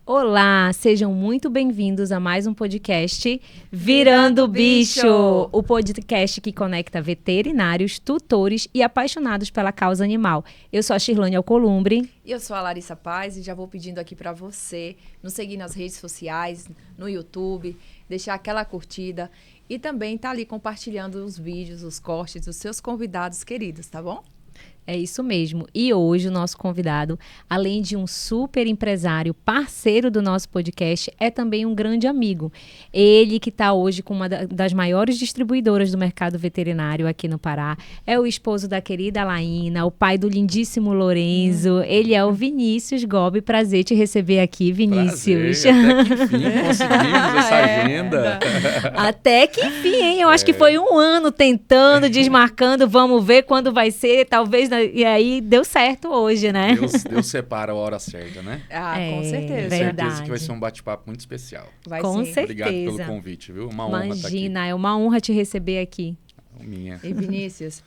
Olá, sejam muito bem-vindos a mais um podcast Virando Bicho, o podcast que conecta veterinários, tutores e apaixonados pela causa animal. Eu sou a Shirlane Alcolumbre. E eu sou a Larissa Paz e já vou pedindo aqui para você nos seguir nas redes sociais, no YouTube, deixar aquela curtida e também tá ali compartilhando os vídeos, os cortes dos seus convidados queridos, tá bom? É isso mesmo. E hoje o nosso convidado, além de um super empresário, parceiro do nosso podcast, é também um grande amigo. Ele que está hoje com uma das maiores distribuidoras do mercado veterinário aqui no Pará. É o esposo da querida Laína, o pai do lindíssimo Lorenzo. Ele é o Vinícius Gobi. Prazer te receber aqui, Vinícius. Prazer, até que enfim conseguimos essa agenda. Até que enfim, hein? Eu acho que foi um ano tentando, desmarcando, vamos ver quando vai ser, talvez. E aí deu certo hoje, né? Deus separa a hora certa, né? Com certeza. Tenho certeza que vai ser um bate-papo muito especial. Com certeza. Obrigado pelo convite, viu? Uma honra estar aqui. Imagina, é uma honra te receber aqui. Minha. E Vinícius,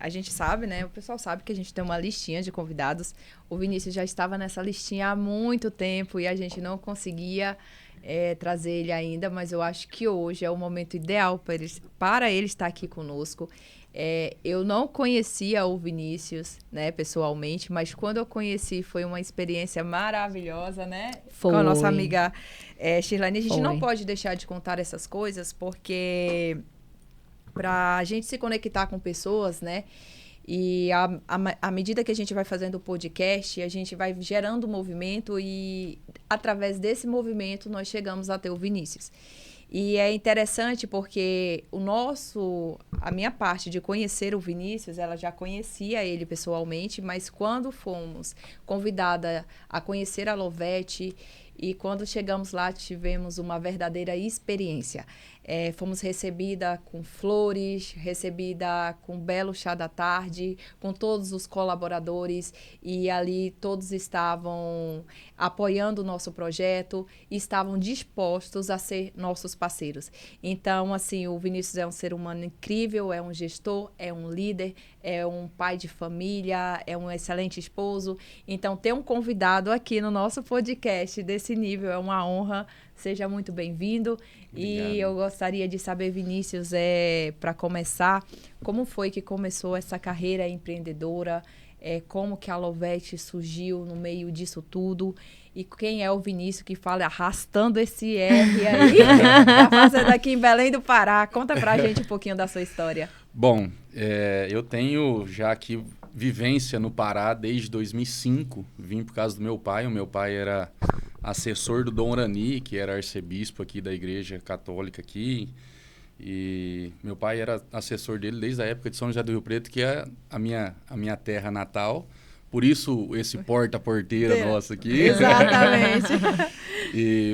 a gente sabe, né? O pessoal sabe que a gente tem uma listinha de convidados. O Vinícius já estava nessa listinha há muito tempo e a gente não conseguia trazer ele ainda, mas eu acho que hoje é o momento ideal para ele estar aqui conosco. Eu não conhecia o Vinícius, né, pessoalmente, mas quando eu conheci foi uma experiência maravilhosa, né? Foi. Com a nossa amiga Shirlane. A gente Foi. não pode deixar de contar essas coisas, porque para a gente se conectar com pessoas, né? E à medida que a gente vai fazendo o podcast, a gente vai gerando movimento e através desse movimento nós chegamos a ter o Vinícius. E é interessante porque a minha parte de conhecer o Vinícius, ela já conhecia ele pessoalmente, mas quando fomos convidada a conhecer a Lovete e quando chegamos lá tivemos uma verdadeira experiência. Fomos recebida com flores, recebida com um belo chá da tarde, com todos os colaboradores e ali todos estavam apoiando o nosso projeto e estavam dispostos a ser nossos parceiros. Então, assim, o Vinícius é um ser humano incrível, é um gestor, é um líder, é um pai de família, é um excelente esposo. Então, ter um convidado aqui no nosso podcast desse nível é uma honra. Seja muito bem-vindo. E eu gostaria de saber, Vinícius, para começar, como foi que começou essa carreira empreendedora? Como que a Lovete surgiu no meio disso tudo? E quem é o Vinícius que fala arrastando esse R aí, tá fazendo aqui em Belém do Pará? Conta pra gente um pouquinho da sua história. Bom, eu tenho já aqui vivência no Pará desde 2005. Vim por causa do meu pai. O meu pai era assessor do Dom Rani, que era arcebispo aqui da Igreja Católica aqui. E meu pai era assessor dele desde a época de São José do Rio Preto, que é a minha terra natal. Por isso, esse porta-porteira nosso aqui. Exatamente.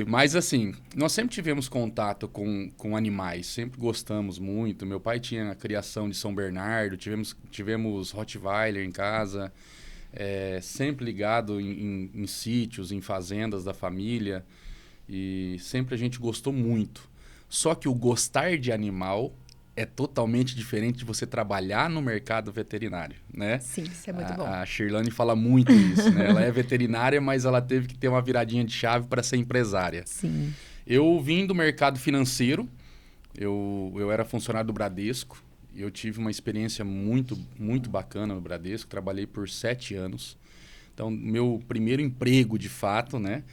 Mas, assim, nós sempre tivemos contato com animais, sempre gostamos muito. Meu pai tinha a criação de São Bernardo, tivemos Rottweiler em casa, sempre ligado em sítios, em fazendas da família. E sempre a gente gostou muito. Só que o gostar de animal é totalmente diferente de você trabalhar no mercado veterinário, né? Sim, isso é muito bom. A Shirlane fala muito isso, né? Ela é veterinária, mas ela teve que ter uma viradinha de chave para ser empresária. Sim. Eu vim do mercado financeiro, eu era funcionário do Bradesco, eu tive uma experiência muito, muito bacana no Bradesco, trabalhei por 7 anos. Então, meu primeiro emprego, de fato, né?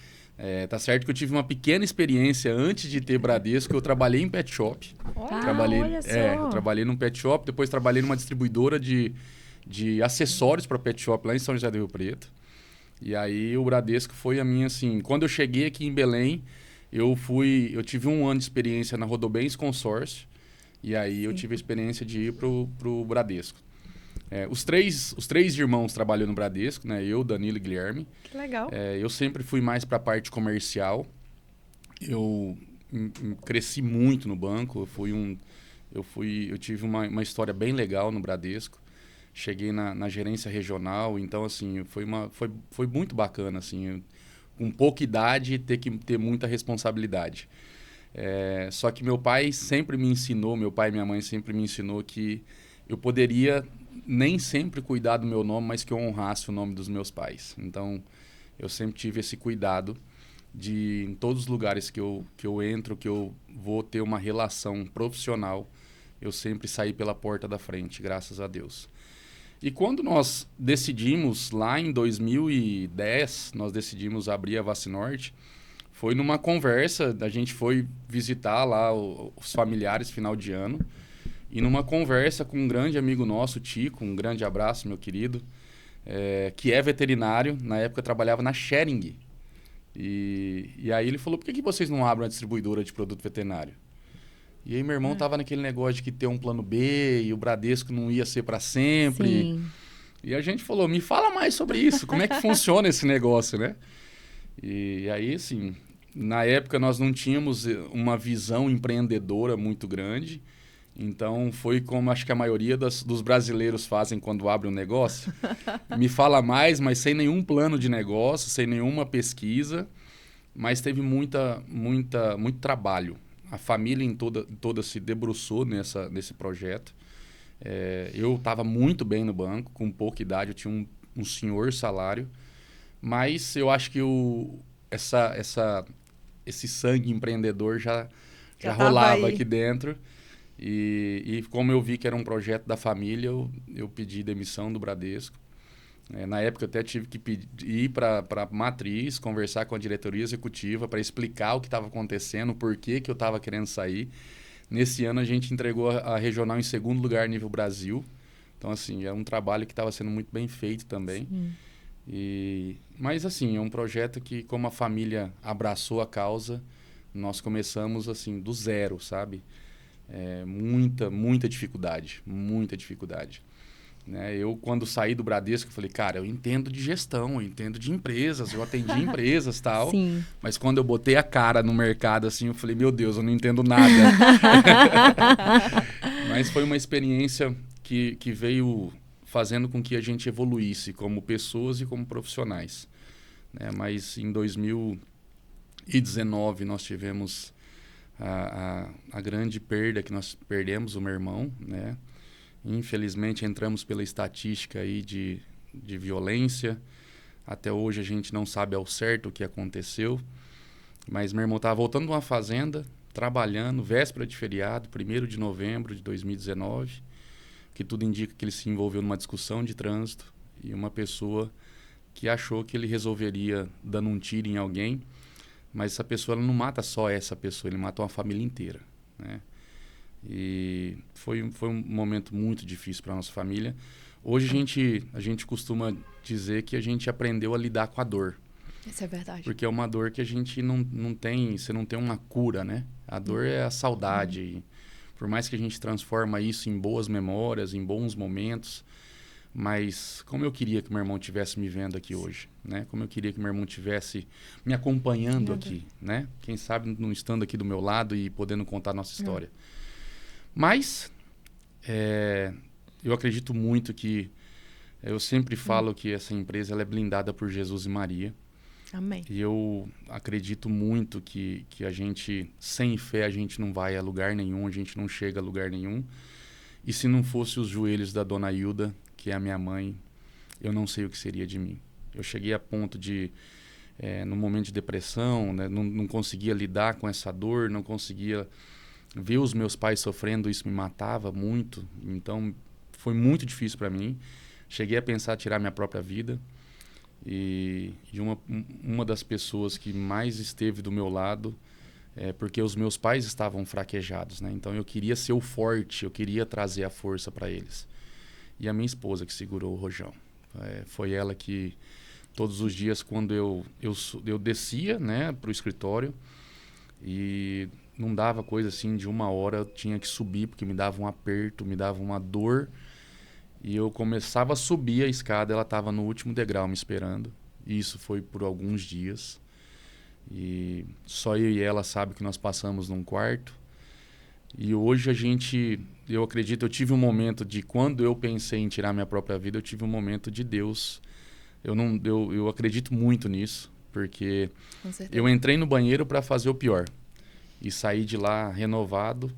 Tá certo que eu tive uma pequena experiência antes de ter Bradesco, eu trabalhei em pet shop. Olha só. Eu trabalhei num pet shop, depois trabalhei numa distribuidora de acessórios para pet shop lá em São José do Rio Preto. E aí o Bradesco foi a minha, assim... Quando eu cheguei aqui em Belém, eu tive 1 ano de experiência na Rodobens Consórcio. E aí eu tive a experiência de ir pro Bradesco. Os três irmãos trabalham no Bradesco, né? Eu, Danilo e Guilherme. Que legal. Eu sempre fui mais para a parte comercial. Eu cresci muito no banco. Eu tive uma história bem legal no Bradesco. Cheguei na gerência regional. Então, assim, foi muito bacana, assim. Com pouca idade, ter que ter muita responsabilidade. Só que meu pai e minha mãe sempre me ensinou que eu poderia nem sempre cuidar do meu nome, mas que eu honrasse o nome dos meus pais. Então, eu sempre tive esse cuidado. de em todos os lugares que eu entro, que eu vou ter uma relação profissional, eu sempre saí pela porta da frente, graças a Deus. E quando nós decidimos, lá em 2010, nós decidimos abrir a Vacinorte, foi numa conversa, a gente foi visitar lá os familiares final de ano, e numa conversa com um grande amigo nosso, Tico, um grande abraço, meu querido, que é veterinário, na época trabalhava na Schering. E aí ele falou, por que vocês não abrem uma distribuidora de produto veterinário? E aí meu irmão tava naquele negócio de que ter um plano B e o Bradesco não ia ser para sempre. Sim. E a gente falou, me fala mais sobre isso, como é que funciona esse negócio, né? E aí, assim, na época nós não tínhamos uma visão empreendedora muito grande. Então, foi como acho que a maioria dos brasileiros fazem quando abrem um negócio. Me fala mais, mas sem nenhum plano de negócio, sem nenhuma pesquisa. Mas teve muito trabalho. A família toda se debruçou nesse projeto. Eu estava muito bem no banco, com pouca idade, eu tinha um senhor salário. Mas eu acho que esse sangue empreendedor já rolava aqui dentro. E como eu vi que era um projeto da família, eu pedi demissão do Bradesco. Na época eu até tive que ir para a matriz, conversar com a diretoria executiva para explicar o que estava acontecendo, por que eu estava querendo sair. Nesse ano a gente entregou a regional em segundo lugar nível Brasil. Então, assim, é um trabalho que estava sendo muito bem feito também. Mas, assim, é um projeto que, como a família abraçou a causa, nós começamos, assim, do zero, sabe? Muita dificuldade, muita dificuldade. Né? Eu, quando saí do Bradesco, eu falei, cara, eu entendo de gestão, eu entendo de empresas, eu atendi empresas e tal. Sim. Mas quando eu botei a cara no mercado, assim, eu falei, meu Deus, eu não entendo nada. Mas foi uma experiência que veio fazendo com que a gente evoluísse como pessoas e como profissionais. Né? Mas em 2019 nós tivemos a grande perda que nós perdemos, o meu irmão, né? Infelizmente entramos pela estatística aí de violência. Até hoje a gente não sabe ao certo o que aconteceu. Mas meu irmão estava voltando de uma fazenda, trabalhando, véspera de feriado, 1º de novembro de 2019, que tudo indica que ele se envolveu numa discussão de trânsito e uma pessoa que achou que ele resolveria dando um tiro em alguém, mas essa pessoa ela não mata só essa pessoa, ele mata uma família inteira, né? E foi um momento muito difícil para a nossa família. Hoje a gente costuma dizer que a gente aprendeu a lidar com a dor. Isso é verdade. Porque é uma dor que a gente não tem, você não tem uma cura, né? A dor é a saudade. E por mais que a gente transforma isso em boas memórias, em bons momentos, mas como eu queria que meu irmão estivesse me vendo aqui hoje, né? Como eu queria que meu irmão estivesse me acompanhando aqui, né? Quem sabe não estando aqui do meu lado e podendo contar a nossa história. Mas eu acredito muito que... Eu sempre falo que essa empresa ela é blindada por Jesus e Maria. Amém. E eu acredito muito que a gente, sem fé, a gente não vai a lugar nenhum, a gente não chega a lugar nenhum. E se não fosse os joelhos da dona Hilda, que é a minha mãe, eu não sei o que seria de mim. Eu cheguei a ponto de, num momento de depressão, né, não conseguia lidar com essa dor, não conseguia ver os meus pais sofrendo, isso me matava muito. Então, foi muito difícil para mim. Cheguei a pensar em tirar minha própria vida. E uma das pessoas que mais esteve do meu lado, porque os meus pais estavam fraquejados, né? Então, eu queria ser o forte, eu queria trazer a força para eles. E a minha esposa que segurou o rojão. Foi ela que, todos os dias, quando eu descia, né, para o escritório, e não dava coisa assim de 1 hora, eu tinha que subir, porque me dava um aperto, me dava uma dor. E eu começava a subir a escada, ela estava no último degrau me esperando. E isso foi por alguns dias. E só eu e ela sabem que nós passamos num quarto. E hoje eu acredito, eu tive um momento de, quando eu pensei em tirar minha própria vida, eu tive um momento de Deus. Eu acredito muito nisso, porque eu entrei no banheiro para fazer o pior. E saí de lá renovado.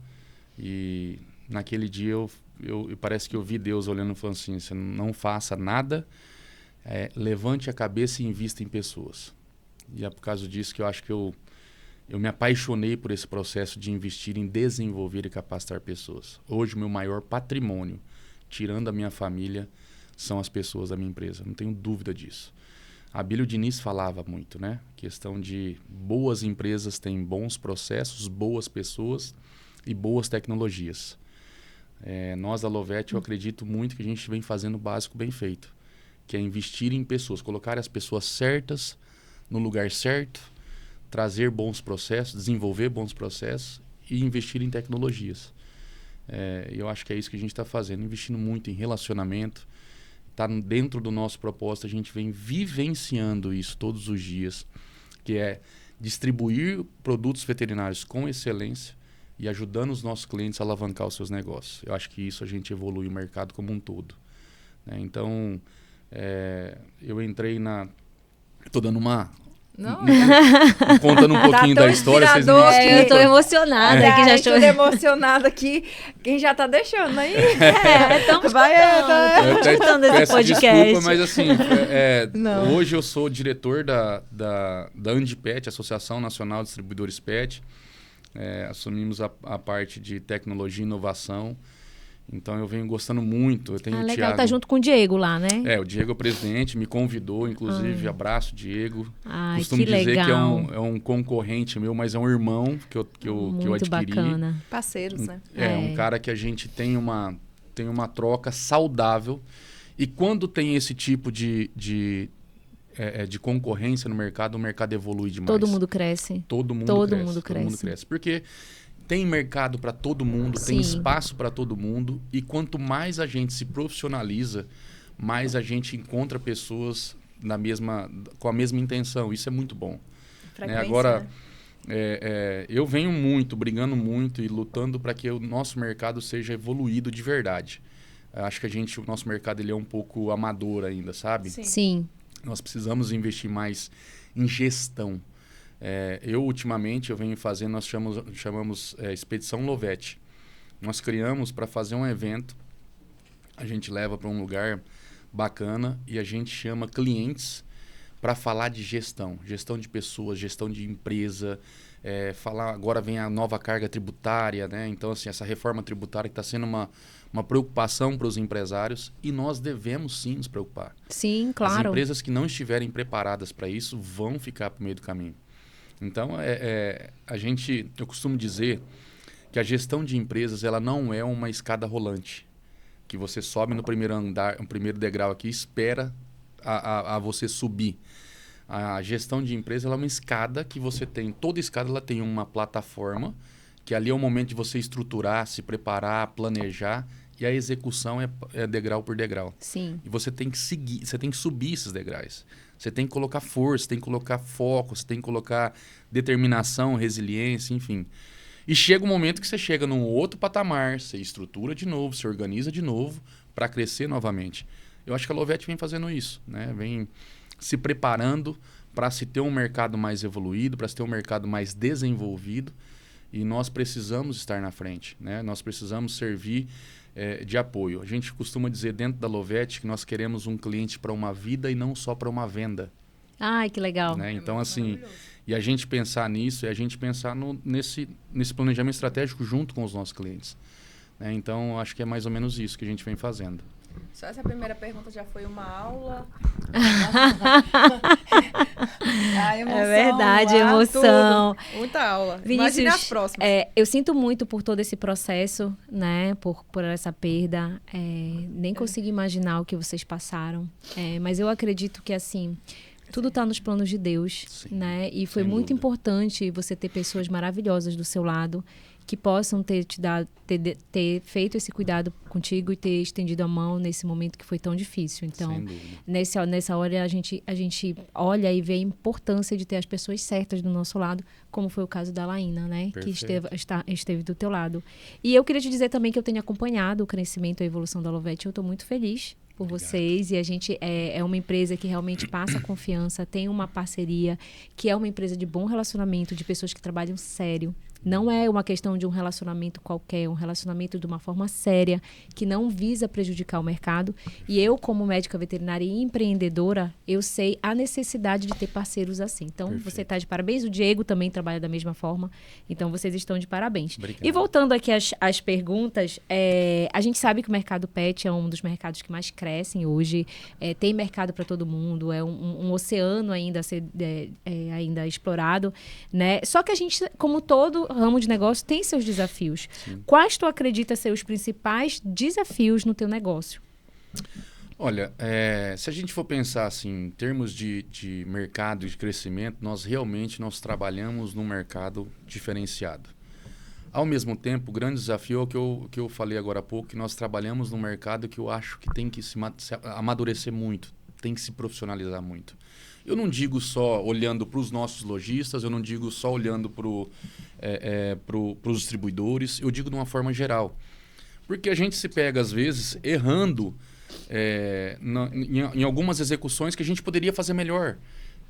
E naquele dia parece que eu vi Deus olhando e falando assim, você não faça nada, levante a cabeça e invista em pessoas. E é por causa disso que eu acho que eu me apaixonei por esse processo de investir em desenvolver e capacitar pessoas. Hoje, o meu maior patrimônio, tirando a minha família, são as pessoas da minha empresa. Não tenho dúvida disso. A Abílio Diniz falava muito, né? Questão de boas empresas têm bons processos, boas pessoas e boas tecnologias. Nós da Lovett, eu acredito muito que a gente vem fazendo o básico bem feito, que é investir em pessoas, colocar as pessoas certas no lugar certo, trazer bons processos, desenvolver bons processos e investir em tecnologias. Eu acho que é isso que a gente está fazendo, investindo muito em relacionamento. Está dentro do nosso propósito, a gente vem vivenciando isso todos os dias, que é distribuir produtos veterinários com excelência e ajudando os nossos clientes a alavancar os seus negócios. Eu acho que isso a gente evolui o mercado como um todo. Né? Então, eu entrei na... Estou dando uma... contando um pouquinho da história, vocês me desculpam. Eu tô emocionada aqui, já estou emocionada aqui. Quem já tá deixando aí? Estamos escutando esse podcast. Desculpa, mas assim, hoje eu sou diretor da Andipet, Associação Nacional de Distribuidores Pet. Assumimos a parte de tecnologia e inovação. Então eu venho gostando muito. Eu tenho legal, Thiago, tá junto com o Diego lá, né? o Diego é o presidente, me convidou, inclusive, abraço, Diego. Ai, Costumo que dizer legal. que é um concorrente meu, mas é um irmão que eu Muito adquiri. bacana. Parceiros, né? Um cara que a gente tem uma troca saudável. E quando tem esse tipo de concorrência no mercado, o mercado evolui demais. Todo mundo cresce. Todo mundo cresce. Porque tem mercado para todo mundo, Sim. tem espaço para todo mundo. E quanto mais a gente se profissionaliza, mais a gente encontra pessoas com a mesma intenção. Isso é muito bom. Agora, eu venho brigando muito e lutando para que o nosso mercado seja evoluído de verdade. Acho que o nosso mercado ele é um pouco amador ainda, sabe? Sim. Nós precisamos investir mais em gestão. Ultimamente, eu venho fazendo, nós chamamos Expedição Lovett. Nós criamos para fazer um evento, a gente leva para um lugar bacana e a gente chama clientes para falar de gestão de pessoas, gestão de empresa, agora vem a nova carga tributária, né? Então, assim, essa reforma tributária que está sendo uma preocupação para os empresários e nós devemos sim nos preocupar. Sim, claro. As empresas que não estiverem preparadas para isso vão ficar para o meio do caminho. Então, eu costumo dizer que a gestão de empresas ela não é uma escada rolante, que você sobe no primeiro andar, no primeiro degrau aqui e espera a você subir. A gestão de empresa ela é uma escada que você tem, toda escada ela tem uma plataforma, que ali é o momento de você estruturar, se preparar, planejar, e a execução é degrau por degrau. Sim. E você tem que subir esses degraus. Você tem que colocar força, tem que colocar foco, você tem que colocar determinação, resiliência, enfim. E chega um momento que você chega num outro patamar, você estrutura de novo, se organiza de novo para crescer novamente. Eu acho que a Lovett vem fazendo isso, né? Vem se preparando para se ter um mercado mais evoluído, para se ter um mercado mais desenvolvido. E nós precisamos estar na frente, né? Nós precisamos servir de apoio. A gente costuma dizer dentro da Lovett que nós queremos um cliente para uma vida e não só para uma venda. Ai, que legal. Né? Então, assim, e a gente pensar nisso, a gente pensar nesse planejamento estratégico junto com os nossos clientes. Né? Então, acho que é mais ou menos isso que a gente vem fazendo. Só essa primeira pergunta já foi uma aula. A emoção, é verdade, emoção. Tudo. Muita aula. Vinícius, imagine as próximas. Eu sinto muito por todo esse processo, né? Por essa perda. Nem consigo imaginar o que vocês passaram. Mas eu acredito que, assim, tudo está nos planos de Deus, Sim, né? E foi muito dúvida. Importante você ter pessoas maravilhosas do seu lado que possam ter feito esse cuidado contigo e ter estendido a mão nesse momento que foi tão difícil. Então, nessa hora, a gente olha e vê a importância de ter as pessoas certas do nosso lado, como foi o caso da Laína, né? Perfeito. Que esteve do teu lado. E eu queria te dizer também que eu tenho acompanhado o crescimento e a evolução da Lovett. Eu estou muito feliz por vocês, e a gente é uma empresa que realmente passa confiança, tem uma parceria, que é uma empresa de bom relacionamento, de pessoas que trabalham sério, Não é uma questão de um relacionamento qualquer, é um relacionamento de uma forma séria, que não visa prejudicar o mercado. E eu, como médica veterinária e empreendedora, eu sei a necessidade de ter parceiros assim. Então, Perfeito. Você está de parabéns. O Diego também trabalha da mesma forma. Então, vocês estão de parabéns. Obrigado. E voltando aqui às perguntas, a gente sabe que o mercado pet é um dos mercados que mais crescem hoje. Tem mercado para todo mundo, é um oceano ainda a ser ainda explorado, né? Só que a gente, como todo ramo de negócio, tem seus desafios. Sim. Quais tu acredita ser os principais desafios no teu negócio? Olha, se a gente for pensar assim, em termos de mercado e de crescimento, nós trabalhamos num mercado diferenciado. Ao mesmo tempo, o grande desafio é o que eu falei agora há pouco, que nós trabalhamos num mercado que eu acho que tem que se amadurecer muito, tem que se profissionalizar muito. Eu não digo só olhando para os nossos lojistas, eu não digo só olhando para os distribuidores, eu digo de uma forma geral. Porque a gente se pega, às vezes, errando em algumas execuções que a gente poderia fazer melhor.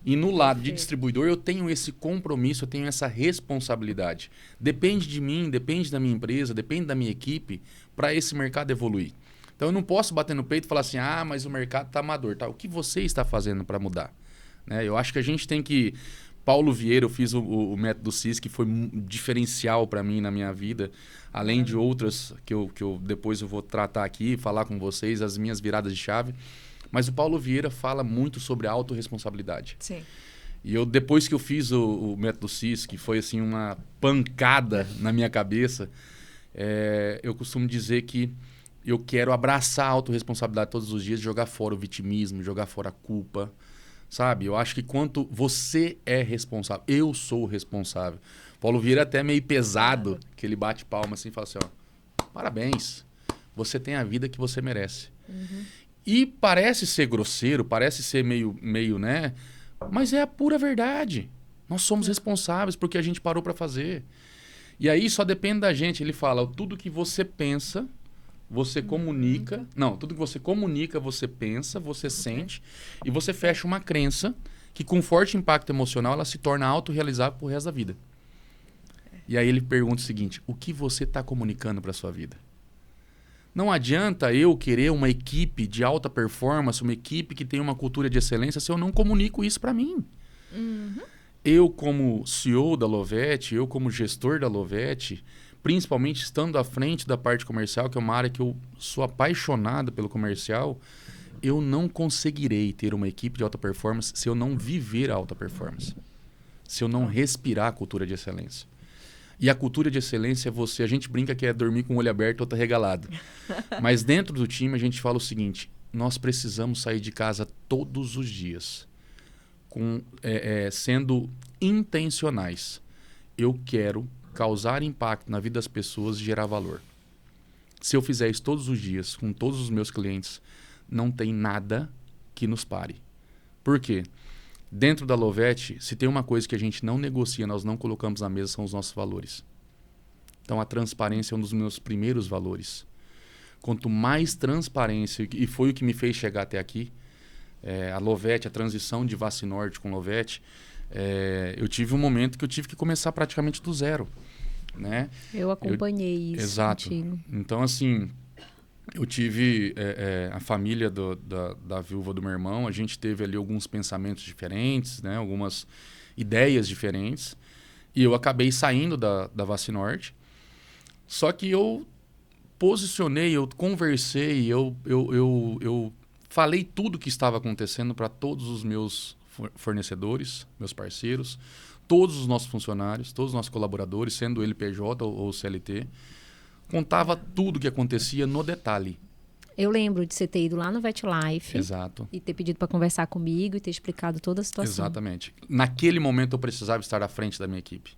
E no lado de distribuidor, eu tenho esse compromisso, eu tenho essa responsabilidade. Depende de mim, depende da minha empresa, depende da minha equipe para esse mercado evoluir. Então, eu não posso bater no peito e falar assim, mas o mercado está amador. Tá? O que você está fazendo para mudar? Né? Eu acho que a gente tem que... Paulo Vieira, eu fiz o método CIS, que foi diferencial para mim na minha vida, além de outras que eu depois eu vou tratar aqui, falar com vocês, as minhas viradas de chave. Mas o Paulo Vieira fala muito sobre a autorresponsabilidade. Sim. E eu, depois que eu fiz o método CIS, que foi assim uma pancada na minha cabeça, eu costumo dizer que eu quero abraçar a autorresponsabilidade todos os dias, jogar fora o vitimismo, jogar fora a culpa. Sabe? Eu acho que quanto você é responsável, eu sou responsável. Paulo Vieira é até meio pesado, que ele bate palma assim e fala assim, parabéns, você tem a vida que você merece. Uhum. E parece ser grosseiro, parece ser meio, né? Mas é a pura verdade. Nós somos responsáveis porque a gente parou para fazer. E aí só depende da gente. Ele fala, tudo que você pensa... Você comunica... Não, tudo que você comunica, você pensa, você sente, e você fecha uma crença que, com forte impacto emocional, ela se torna autorrealizável pro resto da vida. E aí ele pergunta o seguinte, o que você está comunicando para sua vida? Não adianta eu querer uma equipe de alta performance, uma equipe que tem uma cultura de excelência, se eu não comunico isso para mim. Uhum. Eu, como CEO da Lovette, eu, como gestor da Lovette... principalmente estando à frente da parte comercial, que é uma área que eu sou apaixonado pelo comercial, eu não conseguirei ter uma equipe de alta performance se eu não viver a alta performance. Se eu não respirar a cultura de excelência. E a cultura de excelência é você... A gente brinca que é dormir com o olho aberto e outro regalado. Mas dentro do time a gente fala o seguinte, nós precisamos sair de casa todos os dias, sendo intencionais. Eu quero causar impacto na vida das pessoas e gerar valor. Se eu fizer isso todos os dias, com todos os meus clientes, não tem nada que nos pare. Por quê? Dentro da Lovette, se tem uma coisa que a gente não negocia, nós não colocamos na mesa, são os nossos valores. Então, a transparência é um dos meus primeiros valores. Quanto mais transparência, e foi o que me fez chegar até aqui, a Lovette, a transição de Vacinorte com Lovette, eu tive um momento que eu tive que começar praticamente do zero, né? Eu acompanhei isso. Exato. Contigo. Então, assim, eu tive a família da viúva do meu irmão, a gente teve ali alguns pensamentos diferentes, né? Algumas ideias diferentes, e eu acabei saindo da Vacinorte. Só que eu posicionei, eu conversei, eu falei tudo o que estava acontecendo para todos os meus fornecedores, meus parceiros, todos os nossos funcionários, todos os nossos colaboradores, sendo ele PJ ou CLT, contava tudo o que acontecia no detalhe. Eu lembro de você ter ido lá no VetLife. Exato. E ter pedido para conversar comigo e ter explicado toda a situação. Exatamente. Naquele momento eu precisava estar à frente da minha equipe.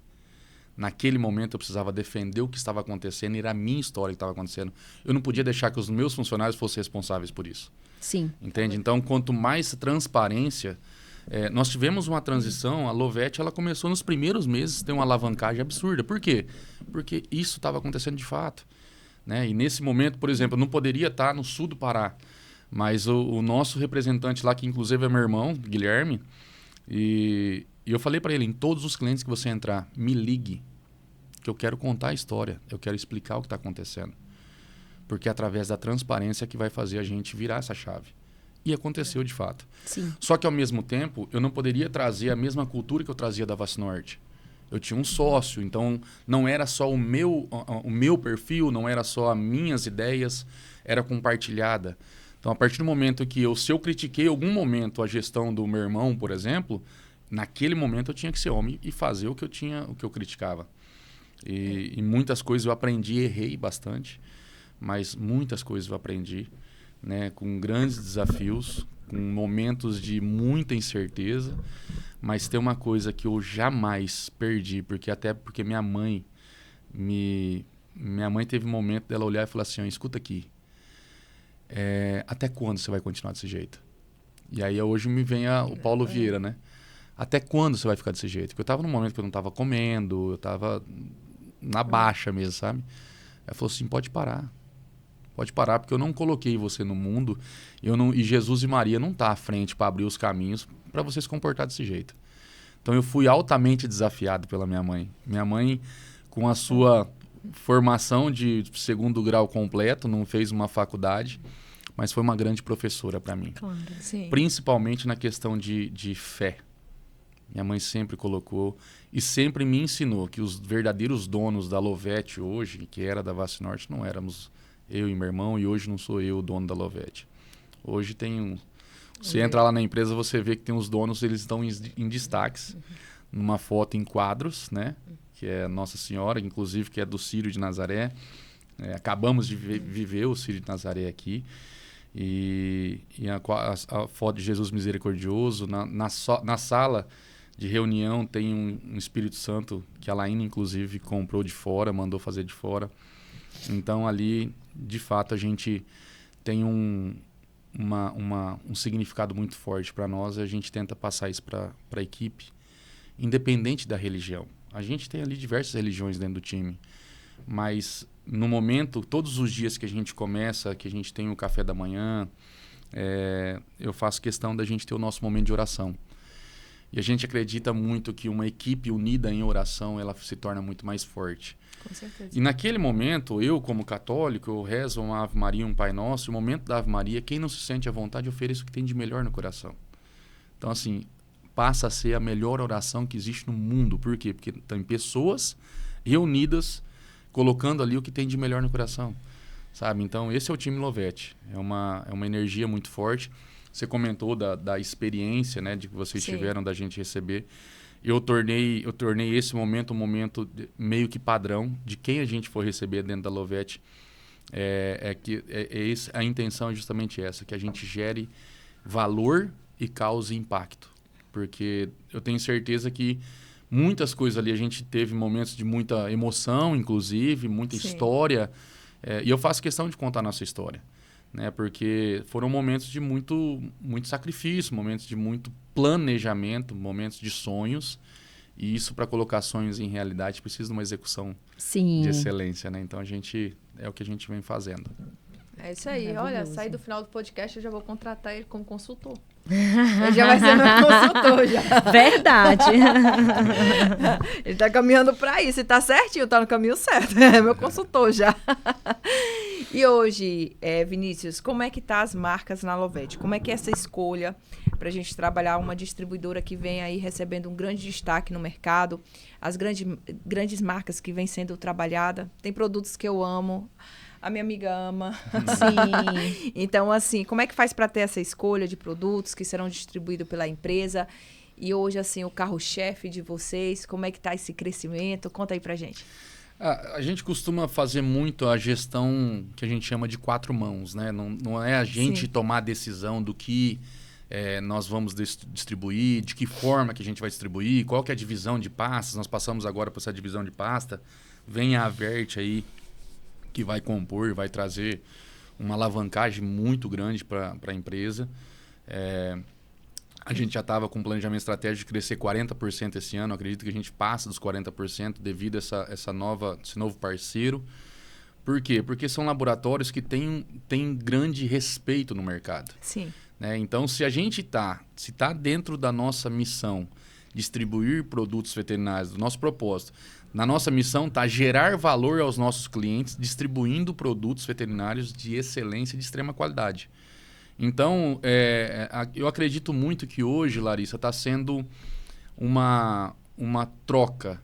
Naquele momento eu precisava defender o que estava acontecendo e era a minha história que estava acontecendo. Eu não podia deixar que os meus funcionários fossem responsáveis por isso. Sim. Entende? Então, quanto mais transparência... nós tivemos uma transição, a Lovette ela começou nos primeiros meses a ter uma alavancagem absurda. Por quê? Porque isso estava acontecendo de fato. Né? E nesse momento, por exemplo, eu não poderia estar no sul do Pará, mas o nosso representante lá, que inclusive é meu irmão, Guilherme, e eu falei para ele, em todos os clientes que você entrar, me ligue. Porque eu quero contar a história, eu quero explicar o que está acontecendo. Porque é através da transparência que vai fazer a gente virar essa chave. E aconteceu de fato. Sim. Só que ao mesmo tempo, eu não poderia trazer a mesma cultura que eu trazia da Vaccinorte. Eu tinha um sócio, então não era só o meu perfil, não era só as minhas ideias, era compartilhada. Então, a partir do momento que se eu critiquei em algum momento a gestão do meu irmão, por exemplo, naquele momento eu tinha que ser homem e fazer o que eu criticava. E muitas coisas eu aprendi, errei bastante, mas muitas coisas eu aprendi, né, com grandes desafios, com momentos de muita incerteza, mas tem uma coisa que eu jamais perdi, porque minha mãe teve um momento dela olhar e falar assim, escuta aqui, até quando você vai continuar desse jeito? E aí hoje me vem o Paulo Vieira, né? Até quando você vai ficar desse jeito? Porque eu estava num momento que eu não estava comendo, eu estava na baixa mesmo, sabe? Ela falou assim, pode parar. Pode parar, porque eu não coloquei você no mundo e Jesus e Maria não tá à frente para abrir os caminhos para você se comportar desse jeito. Então eu fui altamente desafiado pela minha mãe. Minha mãe, com a sua formação de 2º grau completo, não fez uma faculdade, mas foi uma grande professora para mim. Claro, sim. Principalmente na questão de fé. Minha mãe sempre colocou e sempre me ensinou que os verdadeiros donos da Lovete hoje, que era da Vaccinorte, não éramos eu e meu irmão, e hoje não sou eu o dono da Lovete. Hoje tem você entra lá na empresa, você vê que tem os donos, eles estão em destaques, numa foto em quadros, né? Que é Nossa Senhora, inclusive, que é do Círio de Nazaré. Acabamos de viver o Círio de Nazaré aqui. E a foto de Jesus Misericordioso. Na sala de reunião tem um Espírito Santo que a Laína, inclusive, comprou de fora, mandou fazer de fora. Então, ali, de fato, a gente tem um significado muito forte para nós e a gente tenta passar isso para a equipe, independente da religião. A gente tem ali diversas religiões dentro do time, mas no momento, todos os dias que a gente começa, que a gente tem o café da manhã, eu faço questão da gente ter o nosso momento de oração. E a gente acredita muito que uma equipe unida em oração, ela se torna muito mais forte. Com certeza. E naquele momento, eu como católico, eu rezo uma Ave Maria, um Pai Nosso, e o momento da Ave Maria, quem não se sente à vontade, ofereça o que tem de melhor no coração. Então, assim, passa a ser a melhor oração que existe no mundo. Por quê? Porque tem pessoas reunidas, colocando ali o que tem de melhor no coração, sabe? Então, esse é o time Lovete. É uma energia muito forte. Você comentou da experiência, né, de que vocês tiveram da gente receber. Eu tornei esse momento um momento meio que padrão de quem a gente for receber dentro da Lovete. A intenção é justamente essa, que a gente gere valor e cause impacto. Porque eu tenho certeza que muitas coisas ali, a gente teve momentos de muita emoção, inclusive, muita história. E eu faço questão de contar a nossa história, né? Porque foram momentos de muito sacrifício, momentos de muito planejamento, momentos de sonhos. E isso, para colocar sonhos em realidade, precisa de uma execução de excelência, né? Então, é o que a gente vem fazendo. É isso aí. Olha, sair do final do podcast, eu já vou contratar ele como consultor. Ele já vai ser meu consultor já. Verdade. Ele tá caminhando para isso. E tá certinho, tá no caminho certo. É meu consultor já. E hoje, Vinícius, como é que tá as marcas na Lovete? Como é que é essa escolha para a gente trabalhar uma distribuidora que vem aí recebendo um grande destaque no mercado? As grandes marcas que vêm sendo trabalhadas. Tem produtos que eu amo. A minha amiga ama. Sim. Então, assim, como é que faz para ter essa escolha de produtos que serão distribuídos pela empresa? E hoje, assim, o carro-chefe de vocês, como é que está esse crescimento? Conta aí pra gente. A gente costuma fazer muito a gestão que a gente chama de 4 mãos, né? Não é a gente tomar a decisão do que nós vamos distribuir, de que forma que a gente vai distribuir, qual que é a divisão de pastas. Nós passamos agora por essa divisão de pasta. Vem a Averte aí, que vai compor, vai trazer uma alavancagem muito grande para a empresa. A gente já estava com um planejamento estratégico de crescer 40% esse ano. Acredito que a gente passa dos 40% devido a esse novo parceiro. Por quê? Porque são laboratórios que têm grande respeito no mercado. Sim. Né? Então, se a gente está dentro da nossa missão distribuir produtos veterinários, do nosso propósito. Na nossa missão está gerar valor aos nossos clientes, distribuindo produtos veterinários de excelência e de extrema qualidade. Então, eu acredito muito que hoje, Larissa, está sendo uma troca.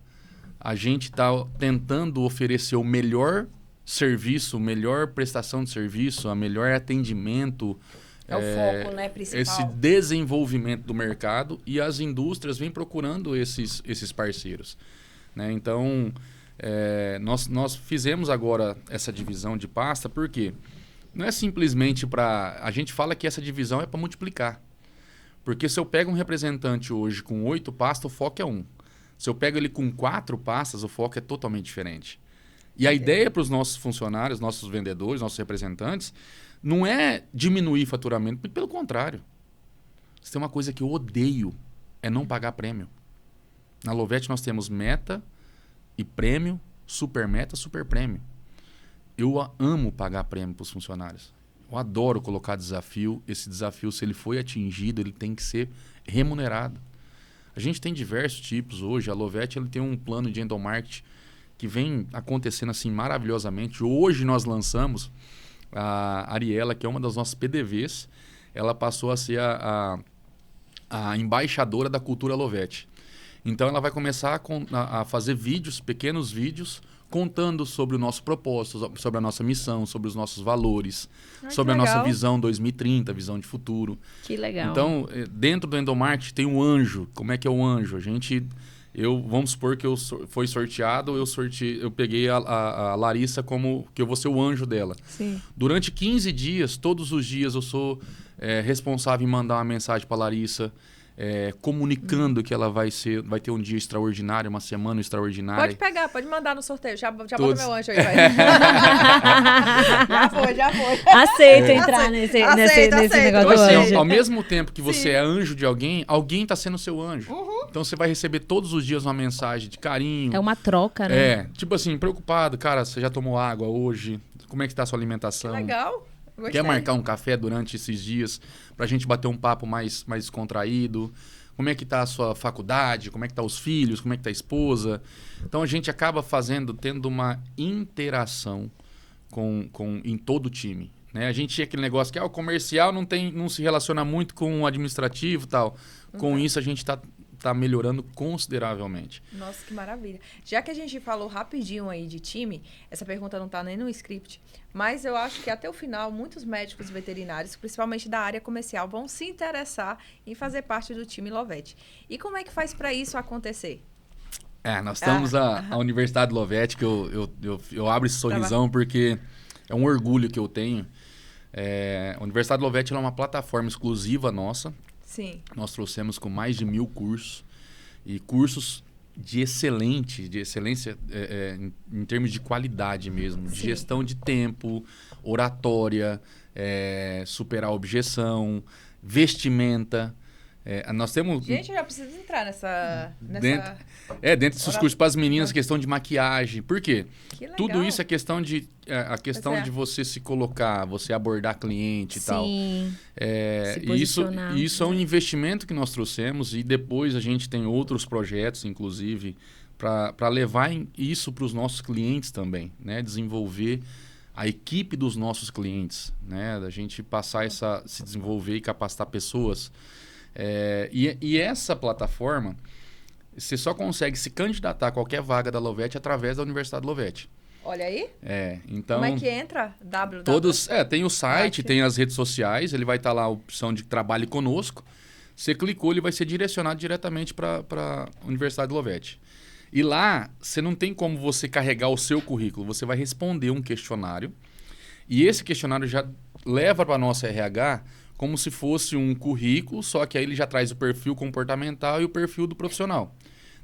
A gente está tentando oferecer o melhor serviço, a melhor prestação de serviço, o melhor atendimento. É o foco, né, principal. Esse desenvolvimento do mercado, e as indústrias vêm procurando esses parceiros. Né? Então, nós fizemos agora essa divisão de pasta, porque não é simplesmente para... A gente fala que essa divisão é para multiplicar. Porque se eu pego um representante hoje com 8 pastas, o foco é 1. Se eu pego ele com 4 pastas, o foco é totalmente diferente. E a ideia para os nossos funcionários, nossos vendedores, nossos representantes, não é diminuir faturamento, pelo contrário. Se tem uma coisa que eu odeio, é não pagar prêmio. Na Lovete nós temos meta e prêmio, super meta, super prêmio. Eu amo pagar prêmio para os funcionários. Eu adoro colocar desafio. Esse desafio, se ele foi atingido, ele tem que ser remunerado. A gente tem diversos tipos hoje. A Lovete ele tem um plano de endomarketing que vem acontecendo assim maravilhosamente. Hoje nós lançamos a Ariela, que é uma das nossas PDVs. Ela passou a ser a embaixadora da cultura Lovete. Então ela vai começar a fazer vídeos, pequenos vídeos, contando sobre o nosso propósito, sobre a nossa missão, sobre os nossos valores, sobre a nossa visão 2030, visão de futuro. Que legal. Então, dentro do endomarketing tem um anjo. Como é que é o anjo? Vamos supor que foi sorteado, eu peguei a Larissa como que eu vou ser o anjo dela. Sim. Durante 15 dias, todos os dias eu sou responsável em mandar uma mensagem para a Larissa, comunicando que ela vai ter um dia extraordinário, uma semana extraordinária. Pode mandar no sorteio. Já bota meu anjo aí, vai. Já foi. Aceito entrar nesse negócio Então, do assim, anjo. ao mesmo tempo que você é anjo de alguém está sendo seu anjo. Uhum. Então você vai receber todos os dias uma mensagem de carinho. É uma troca, né? Tipo assim, preocupado. Cara, você já tomou água hoje? Como é que tá a sua alimentação? Que legal. Gostei. Quer marcar um café durante esses dias pra gente bater um papo mais descontraído? Como é que tá a sua faculdade? Como é que tá os filhos? Como é que tá a esposa? Então a gente acaba tendo uma interação em todo o time. Né? A gente tinha aquele negócio que o comercial não se relaciona muito com o administrativo e tal. Com isso a gente tá melhorando consideravelmente. Nossa, que maravilha. Já que a gente falou rapidinho aí de time, essa pergunta não tá nem no script, mas eu acho que até o final, muitos médicos veterinários, principalmente da área comercial, vão se interessar em fazer parte do time Lovete. E como é que faz para isso acontecer? Nós estamos a Universidade Lovete, que eu abro esse sorrisão porque é um orgulho que eu tenho. A Universidade Lovete é uma plataforma exclusiva nossa. Sim. Nós trouxemos com mais de 1000 cursos, e cursos de excelência em termos de qualidade mesmo, de gestão de tempo, oratória, superar a objeção, vestimenta. Nós temos... Gente, eu já preciso entrar nessa... Dentro desses cursos para as meninas, questão de maquiagem. Por quê? Que legal. Tudo isso é questão de de você se colocar, você abordar cliente e tal. Isso é um investimento que nós trouxemos, e depois a gente tem outros projetos, inclusive, para levar isso para os nossos clientes também, né? Desenvolver a equipe dos nossos clientes, né? Da gente passar se desenvolver e capacitar pessoas. E essa plataforma, você só consegue se candidatar a qualquer vaga da Lovete através da Universidade Lovete. Olha aí. Então... Como é que entra? Tem o site, tem as redes sociais, ele vai estar lá a opção de trabalhe conosco. Você clicou, ele vai ser direcionado diretamente para a Universidade Lovete. E lá, você não tem como você carregar o seu currículo, você vai responder um questionário, e esse questionário já leva para a nossa RH como se fosse um currículo, só que aí ele já traz o perfil comportamental e o perfil do profissional.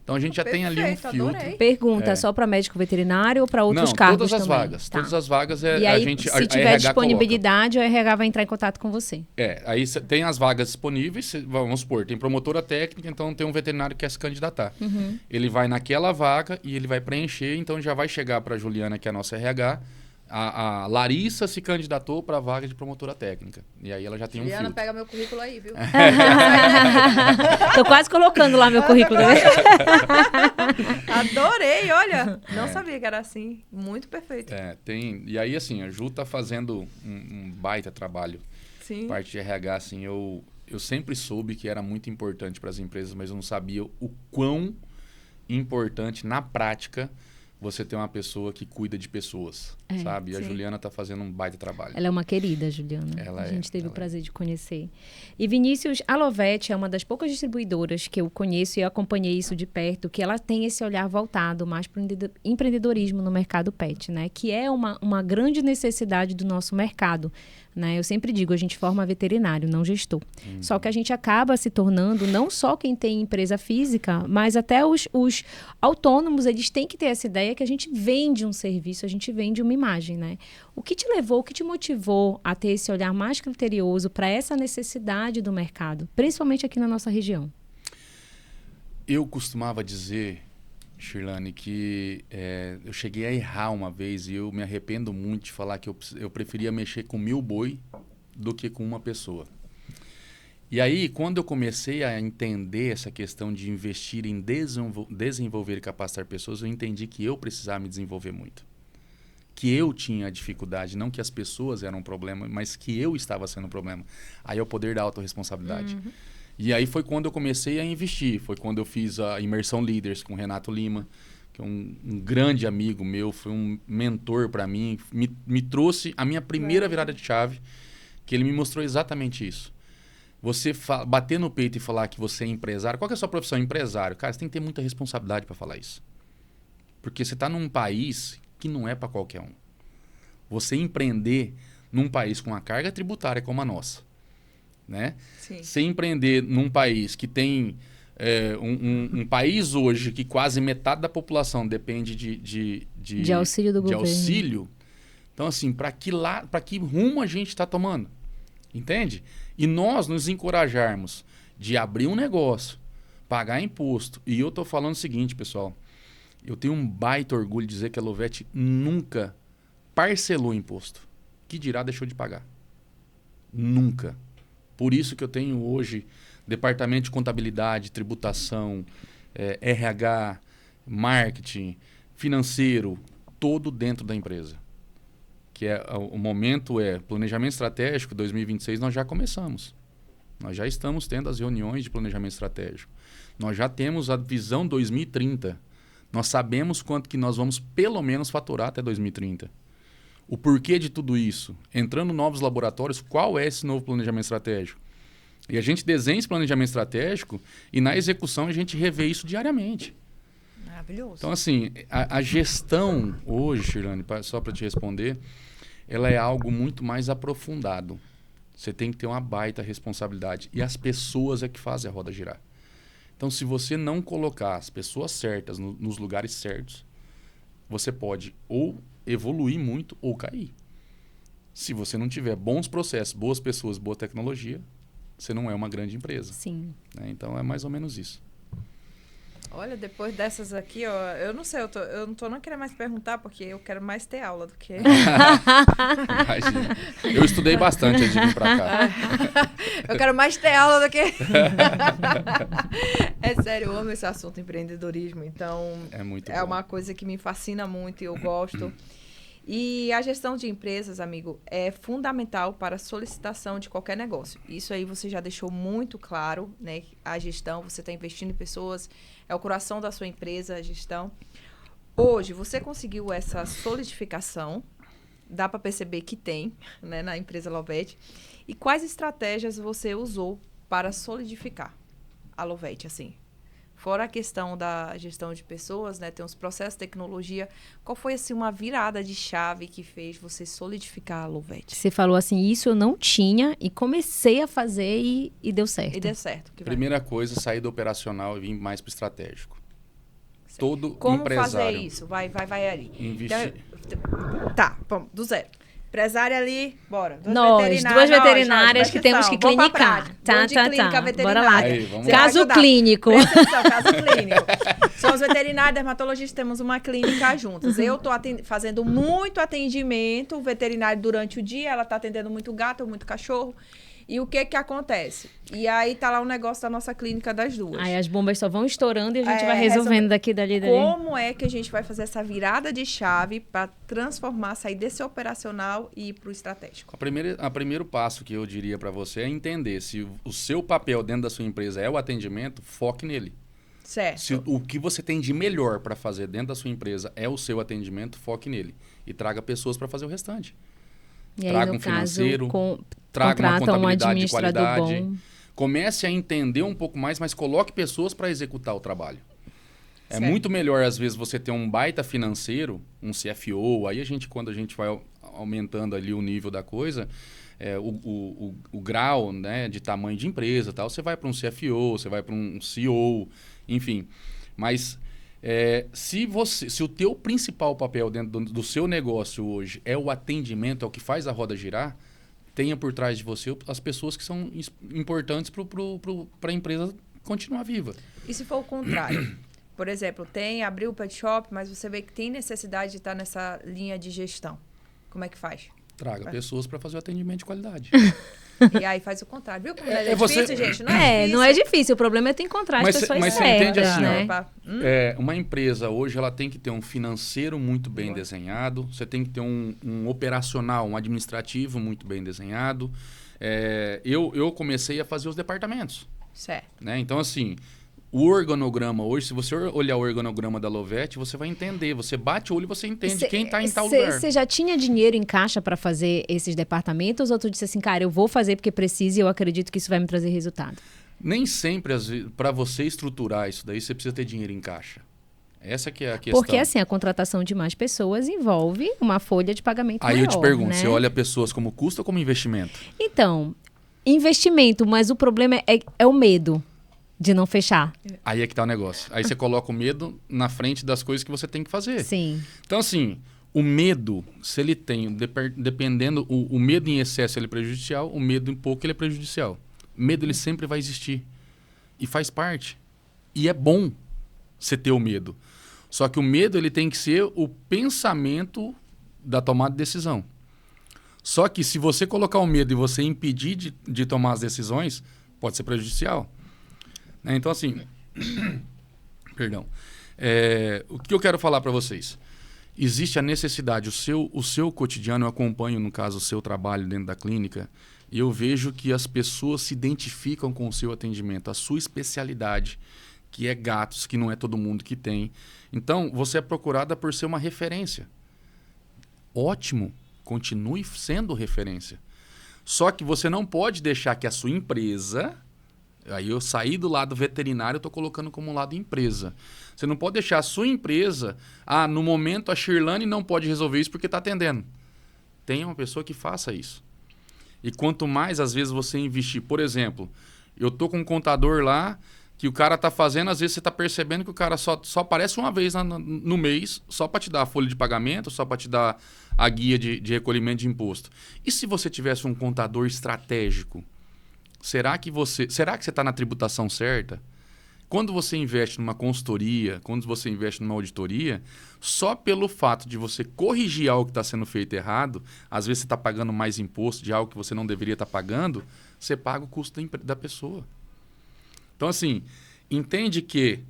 Então a gente já tem ali um filtro. Adorei. Pergunta, só para médico veterinário ou para outros cargos todas as também? vagas. Tá. Todas as vagas e aí, a gente se tiver RH disponibilidade, coloca. O RH vai entrar em contato com você. Aí tem as vagas disponíveis, vamos supor, tem promotora técnica, então tem um veterinário que quer se candidatar. Ele vai naquela vaga e ele vai preencher, então já vai chegar para a Juliana, que é a nossa RH, A Larissa se candidatou para a vaga de promotora técnica. E aí ela já tem Juliana, um filtro. pega meu currículo aí, viu? Tô quase colocando lá meu currículo. Adorei, olha. Não sabia que era assim. Muito perfeito. E aí, assim, a Ju tá fazendo um baita trabalho. Sim. Parte de RH, assim, eu sempre soube que era muito importante para as empresas, mas eu não sabia o quão importante, na prática, você ter uma pessoa que cuida de pessoas, sabe? E a Juliana tá fazendo um baita trabalho. Ela é uma querida, Juliana. A gente teve o prazer de conhecer. E Vinícius, a Lovette é uma das poucas distribuidoras que eu conheço e eu acompanhei isso de perto, que ela tem esse olhar voltado mais para o empreendedorismo no mercado pet, né? Que é uma grande necessidade do nosso mercado. Né? Eu sempre digo, a gente forma veterinário, não gestor. Só que a gente acaba se tornando, não só quem tem empresa física, mas até os autônomos, eles têm que ter essa ideia que a gente vende um serviço, a gente vende uma imagem, né? O que te levou, o que te motivou a ter esse olhar mais criterioso para essa necessidade do mercado, principalmente aqui na nossa região? Eu costumava dizer, Shirlane, que eu cheguei a errar uma vez e eu me arrependo muito de falar que eu preferia mexer com 1000 boi do que com uma pessoa. E aí, quando eu comecei a entender essa questão de investir em desenvolver e capacitar pessoas, eu entendi que eu precisava me desenvolver muito. Que eu tinha dificuldade, não que as pessoas eram um problema, mas que eu estava sendo um problema. Aí é o poder da autorresponsabilidade. E aí foi quando eu comecei a investir. Foi quando eu fiz a Imersão Leaders com o Renato Lima, que é um grande amigo meu, foi um mentor para mim. Me trouxe a minha primeira virada de chave, que ele me mostrou exatamente isso. Você bater no peito e falar que você é empresário. Qual que é a sua profissão? Empresário. Cara, você tem que ter muita responsabilidade para falar isso. Porque você está num país que não é para qualquer um. Você empreender num país com uma carga tributária como a nossa, né? Sim. Você empreender num país que tem um país hoje que quase metade da população depende de auxílio do governo. Auxílio. Então, assim, para que rumo a gente está tomando? Entende? E nós nos encorajarmos de abrir um negócio, pagar imposto. E eu estou falando o seguinte, pessoal. Eu tenho um baita orgulho de dizer que a Lovette nunca parcelou imposto. Que dirá deixou de pagar. Nunca. Por isso que eu tenho hoje departamento de contabilidade, tributação, RH, marketing, financeiro, todo dentro da empresa. Que o momento planejamento estratégico 2026, nós já começamos. Nós já estamos tendo as reuniões de planejamento estratégico. Nós já temos a visão 2030. Nós sabemos quanto que nós vamos pelo menos faturar até 2030. O porquê de tudo isso? Entrando em novos laboratórios, qual é esse novo planejamento estratégico? E a gente desenha esse planejamento estratégico e na execução a gente revê isso diariamente. Maravilhoso. Então, assim, a gestão hoje, Shirlane, só para te responder, ela é algo muito mais aprofundado. Você tem que ter uma baita responsabilidade. E as pessoas é que fazem a roda girar. Então, se você não colocar as pessoas certas nos lugares certos, você pode ou evoluir muito ou cair. Se você não tiver bons processos, boas pessoas, boa tecnologia, você não é uma grande empresa. Sim. Né? Então, é mais ou menos isso. Olha, depois dessas aqui, ó, eu não sei, eu não tô não querendo mais perguntar, porque eu quero mais ter aula do que... Imagina. Eu estudei bastante antes de vir pra cá. Eu quero mais ter aula do que... É sério, eu amo esse assunto, empreendedorismo. Então, é muito bom. Uma coisa que me fascina muito e eu gosto. E a gestão de empresas, amigo, é fundamental para a solicitação de qualquer negócio. Isso aí você já deixou muito claro, né? A gestão, você está investindo em pessoas, é o coração da sua empresa, a gestão. Hoje, você conseguiu essa solidificação, dá para perceber que tem, né, na empresa Lovette. E quais estratégias você usou para solidificar a Lovette, assim? Fora a questão da gestão de pessoas, né? Tem uns processos de tecnologia. Qual foi, assim, uma virada de chave que fez você solidificar a Lovette? Você falou assim, isso eu não tinha e comecei a fazer e deu certo. E deu certo. Primeira coisa, sair do operacional e vir mais para o estratégico. Certo. Todo Como empresário... fazer isso? Vai ali. Investir... Tá, vamos, do zero. Empresária ali, bora. Duas veterinárias que temos que Vamos pra clinicar. prática. Tá. Veterinária. Bora lá. Aí, vamos lá. Caso clínico. Presta atenção, caso clínico. Somos veterinários, dermatologistas, temos uma clínica juntas. Eu tô fazendo muito atendimento, o veterinário durante o dia, ela tá atendendo muito gato, muito cachorro. E o que acontece? E aí tá lá o negócio da nossa clínica das duas. Aí as bombas só vão estourando e a gente vai resolvendo daqui, dali. Como é que a gente vai fazer essa virada de chave para transformar, sair desse operacional e ir para o estratégico? O primeiro passo que eu diria para você é entender se o seu papel dentro da sua empresa é o atendimento, foque nele. Certo. Se o que você tem de melhor para fazer dentro da sua empresa é o seu atendimento, foque nele. E traga pessoas para fazer o restante. E aí, traga no um financeiro, caso, traga uma contabilidade de administrador qualidade. bom. Comece a entender um pouco mais, mas coloque pessoas para executar o trabalho. Certo. É muito melhor, às vezes, você ter um baita financeiro, um CFO, aí quando a gente vai aumentando ali o nível da coisa, o grau, né, de tamanho de empresa, tal, você vai para um CFO, você vai para um CEO, enfim. Mas se o teu principal papel dentro do seu negócio hoje é o atendimento, é o que faz a roda girar, tenha por trás de você as pessoas que são importantes para a empresa continuar viva. E se for o contrário? Por exemplo, abriu o pet shop, mas você vê que tem necessidade de estar nessa linha de gestão. Como é que faz? Traga pessoas para fazer o atendimento de qualidade. E aí faz o contrário. Viu como é difícil, gente? Não é difícil. O problema é tu encontrar as pessoas mas certas, você entende assim, né? Uma empresa hoje ela tem que ter um financeiro muito bem desenhado, você tem que ter um operacional, um administrativo muito bem desenhado. Eu comecei a fazer os departamentos. Certo. Né? Então, assim, o organograma hoje, se você olhar o organograma da Lovette, você vai entender. Você bate o olho e você entende quem está em tal lugar. Você já tinha dinheiro em caixa para fazer esses departamentos? Ou tu disse assim, cara, eu vou fazer porque preciso e eu acredito que isso vai me trazer resultado? Nem sempre, para você estruturar isso daí, você precisa ter dinheiro em caixa. Essa que é a questão. Porque, assim, a contratação de mais pessoas envolve uma folha de pagamento maior, eu te pergunto, né? você olha pessoas como custo ou como investimento? Então, investimento, mas o problema é o medo de não fechar. Aí é que tá o negócio. Aí você coloca o medo na frente das coisas que você tem que fazer. Sim. Então, assim, o medo, se ele tem, dependendo, o medo em excesso ele é prejudicial, o medo em pouco ele é prejudicial. O medo ele sempre vai existir. E faz parte. E é bom você ter o medo. Só que o medo ele tem que ser o pensamento da tomada de decisão. Só que se você colocar o medo e você impedir de tomar as decisões, pode ser prejudicial. Então, assim, perdão. O que eu quero falar para vocês? Existe a necessidade, o seu cotidiano, eu acompanho, no caso, o seu trabalho dentro da clínica, e eu vejo que as pessoas se identificam com o seu atendimento, a sua especialidade, que é gatos, que não é todo mundo que tem. Então, você é procurada por ser uma referência. Ótimo, continue sendo referência. Só que você não pode deixar que a sua empresa... Aí eu saí do lado veterinário, eu estou colocando como lado empresa. Você não pode deixar a sua empresa... no momento a Shirlane não pode resolver isso porque está atendendo. Tenha uma pessoa que faça isso. E quanto mais, às vezes, você investir... Por exemplo, eu estou com um contador lá que o cara está fazendo, às vezes você está percebendo que o cara só aparece uma vez no mês, só para te dar a folha de pagamento, só para te dar a guia de recolhimento de imposto. E se você tivesse um contador estratégico? Será que você está na tributação certa? Quando você investe numa consultoria, quando você investe numa auditoria, só pelo fato de você corrigir algo que está sendo feito errado, às vezes você está pagando mais imposto de algo que você não deveria estar pagando, você paga o custo da pessoa. Então, assim, entende que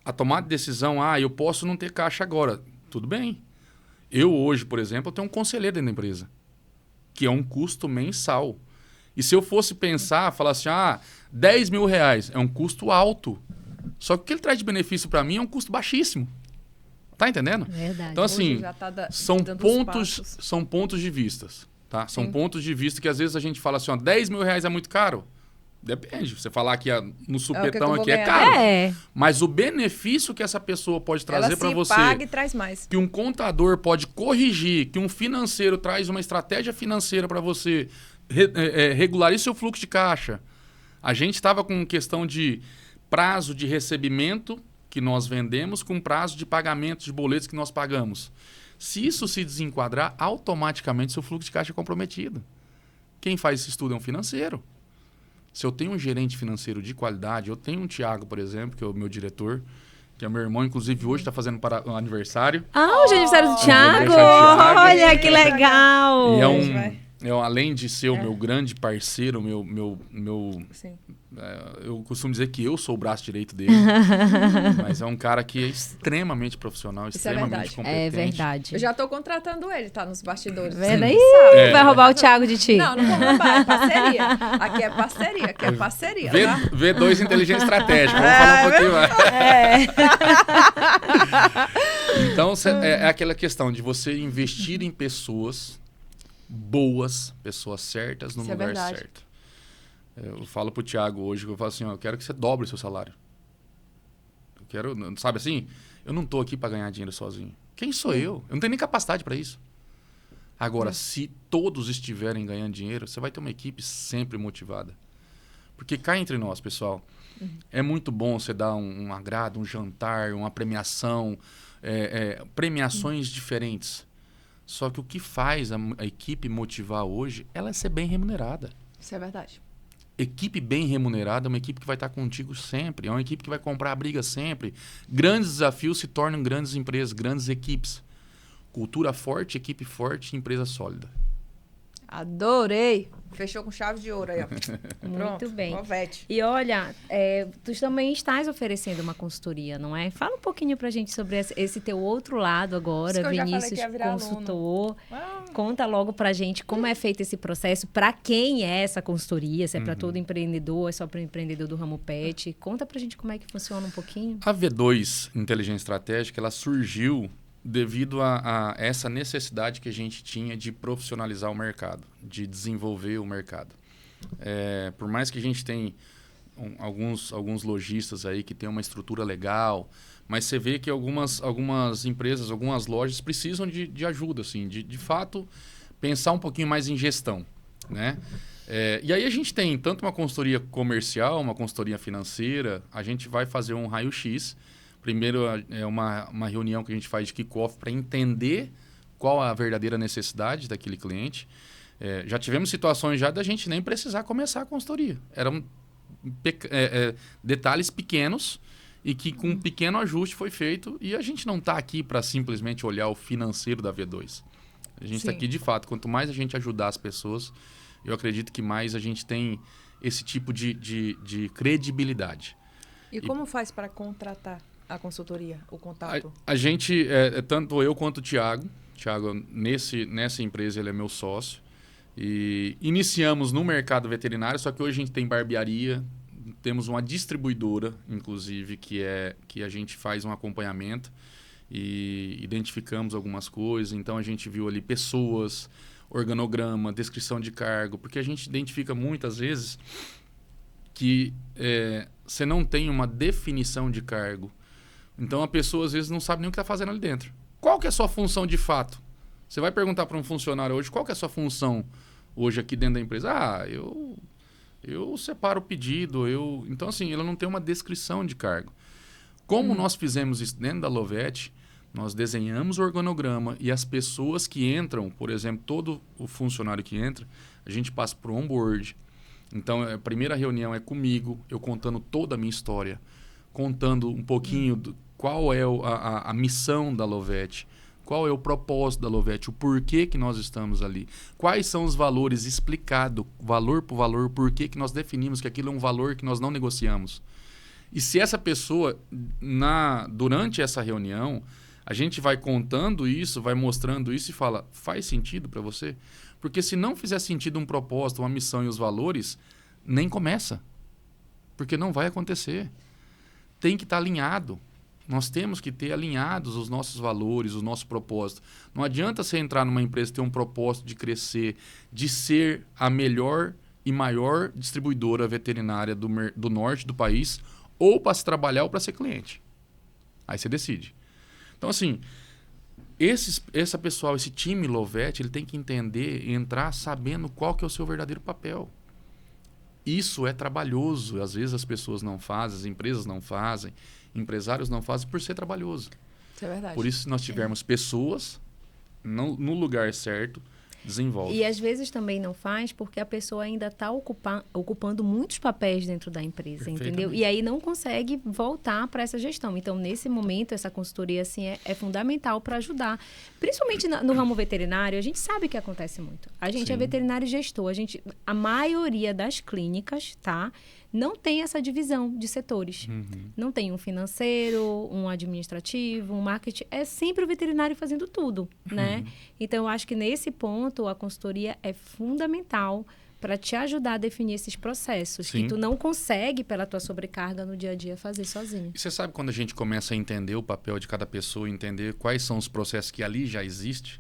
a tomada de decisão, eu posso não ter caixa agora. Tudo bem. Eu hoje, por exemplo, tenho um conselheiro dentro da empresa, que é um custo mensal. E se eu fosse pensar, falar assim, R$10 mil é um custo alto. Só que o que ele traz de benefício para mim é um custo baixíssimo. Tá entendendo? Verdade. Então, assim, são pontos de vista. Tá? São pontos de vista que às vezes a gente fala assim, R$10 mil é muito caro. Depende. Você falar que no supetão aqui é caro. Mas o benefício que essa pessoa pode trazer para você... Ela se paga e traz mais. Que um contador pode corrigir, que um financeiro traz uma estratégia financeira para você... regularize seu fluxo de caixa. A gente estava com questão de prazo de recebimento que nós vendemos com prazo de pagamento de boletos que nós pagamos. Se isso se desenquadrar, automaticamente seu fluxo de caixa é comprometido. Quem faz esse estudo é um financeiro. Se eu tenho um gerente financeiro de qualidade, eu tenho um Thiago, por exemplo, que é o meu diretor, que é meu irmão, inclusive hoje está fazendo o aniversário. Hoje é aniversário do Thiago! Thiago. Olha, que legal! E além de ser o meu grande parceiro, Sim. eu costumo dizer que eu sou o braço direito dele, mas é um cara que é extremamente profissional, extremamente competente. É verdade. Eu já tô contratando ele, tá nos bastidores. Vendo aí? Vai roubar o Thiago de ti. Não vou roubar, é parceria. Aqui é parceria, tá? V2 Inteligência Estratégica, vamos falar um pouquinho mais. Então, é aquela questão de você investir em pessoas boas, pessoas certas no lugar certo. Eu falo pro Thiago hoje, eu falo assim, eu quero que você dobre o seu salário. Eu quero, sabe assim, eu não tô aqui para ganhar dinheiro sozinho. Quem sou eu? Eu não tenho nem capacidade para isso. Agora, se todos estiverem ganhando dinheiro, você vai ter uma equipe sempre motivada. Porque cá entre nós, pessoal, é muito bom você dar um agrado, um jantar, uma premiação, premiações diferentes. Só que o que faz a equipe motivar hoje, ela é ser bem remunerada. Isso é verdade. Equipe bem remunerada é uma equipe que vai estar contigo sempre. É uma equipe que vai comprar a briga sempre. Grandes desafios se tornam grandes empresas, grandes equipes. Cultura forte, equipe forte, empresa sólida. Adorei! Fechou com chave de ouro aí, ó. Muito bem. Ovete. E olha, tu também estás oferecendo uma consultoria, não é? Fala um pouquinho pra gente sobre esse teu outro lado agora, Vinícius, consultor. Conta logo pra gente como é feito esse processo, pra quem é essa consultoria, se é pra todo empreendedor, é só para empreendedor do ramo pet. Conta pra gente como é que funciona um pouquinho. A V2 Inteligência Estratégica, ela surgiu devido a essa necessidade que a gente tinha de profissionalizar o mercado, de desenvolver o mercado. Por mais que a gente tenha alguns lojistas aí que tem uma estrutura legal, mas você vê que algumas empresas, algumas lojas precisam de ajuda, assim, de fato, pensar um pouquinho mais em gestão, né? E aí a gente tem tanto uma consultoria comercial, uma consultoria financeira, a gente vai fazer um raio-x. Primeiro é uma reunião que a gente faz de kick-off para entender qual a verdadeira necessidade daquele cliente. Já tivemos situações já da gente nem precisar começar a consultoria. Eram detalhes pequenos e que com um pequeno ajuste foi feito e a gente não está aqui para simplesmente olhar o financeiro da V2. A gente está aqui de fato. Quanto mais a gente ajudar as pessoas, eu acredito que mais a gente tem esse tipo de credibilidade. E como faz para contratar a consultoria, o contato? A gente, tanto eu quanto o Thiago, nessa empresa ele é meu sócio, e iniciamos no mercado veterinário, só que hoje a gente tem barbearia, temos uma distribuidora, inclusive, que a gente faz um acompanhamento e identificamos algumas coisas, então a gente viu ali pessoas, organograma, descrição de cargo, porque a gente identifica muitas vezes que você não tem uma definição de cargo. Então, a pessoa, às vezes, não sabe nem o que está fazendo ali dentro. Qual que é a sua função de fato? Você vai perguntar para um funcionário hoje, qual que é a sua função hoje aqui dentro da empresa? Eu separo o pedido. Então, assim, ela não tem uma descrição de cargo. Como nós fizemos isso dentro da Lovete, nós desenhamos o organograma e as pessoas que entram, por exemplo, todo o funcionário que entra, a gente passa por onboard. Então, a primeira reunião é comigo, eu contando toda a minha história, contando um pouquinho qual é a missão da Lovete, qual é o propósito da Lovete, o porquê que nós estamos ali, quais são os valores, explicado, valor por valor, por que nós definimos que aquilo é um valor que nós não negociamos. E se essa pessoa, durante essa reunião, a gente vai contando isso, vai mostrando isso e fala, faz sentido para você? Porque se não fizer sentido um propósito, uma missão e os valores, nem começa. Porque não vai acontecer. Tem que estar alinhado. Nós temos que ter alinhados os nossos valores, o nosso propósito. Não adianta você entrar numa empresa e ter um propósito de crescer, de ser a melhor e maior distribuidora veterinária do norte do país, ou para se trabalhar ou para ser cliente. Aí você decide. Então, assim, esse time Lovete, ele tem que entender e entrar sabendo qual que é o seu verdadeiro papel. Isso é trabalhoso. Às vezes as pessoas não fazem, as empresas não fazem, empresários não fazem por ser trabalhoso. Isso é verdade. Por isso, se nós tivermos pessoas no lugar certo, desenvolve. E às vezes também não faz porque a pessoa ainda está ocupando muitos papéis dentro da empresa, entendeu? E aí não consegue voltar para essa gestão. Então, nesse momento, essa consultoria assim, é fundamental para ajudar. Principalmente no ramo veterinário, a gente sabe que acontece muito. A gente é veterinário e gestor. A maioria das clínicas, tá? Não tem essa divisão de setores. Não tem um financeiro, um administrativo, um marketing. É sempre o veterinário fazendo tudo, né? Então, eu acho que nesse ponto, a consultoria é fundamental para te ajudar a definir esses processos que tu não consegue, pela tua sobrecarga no dia a dia, fazer sozinho. E você sabe quando a gente começa a entender o papel de cada pessoa, entender quais são os processos que ali já existem,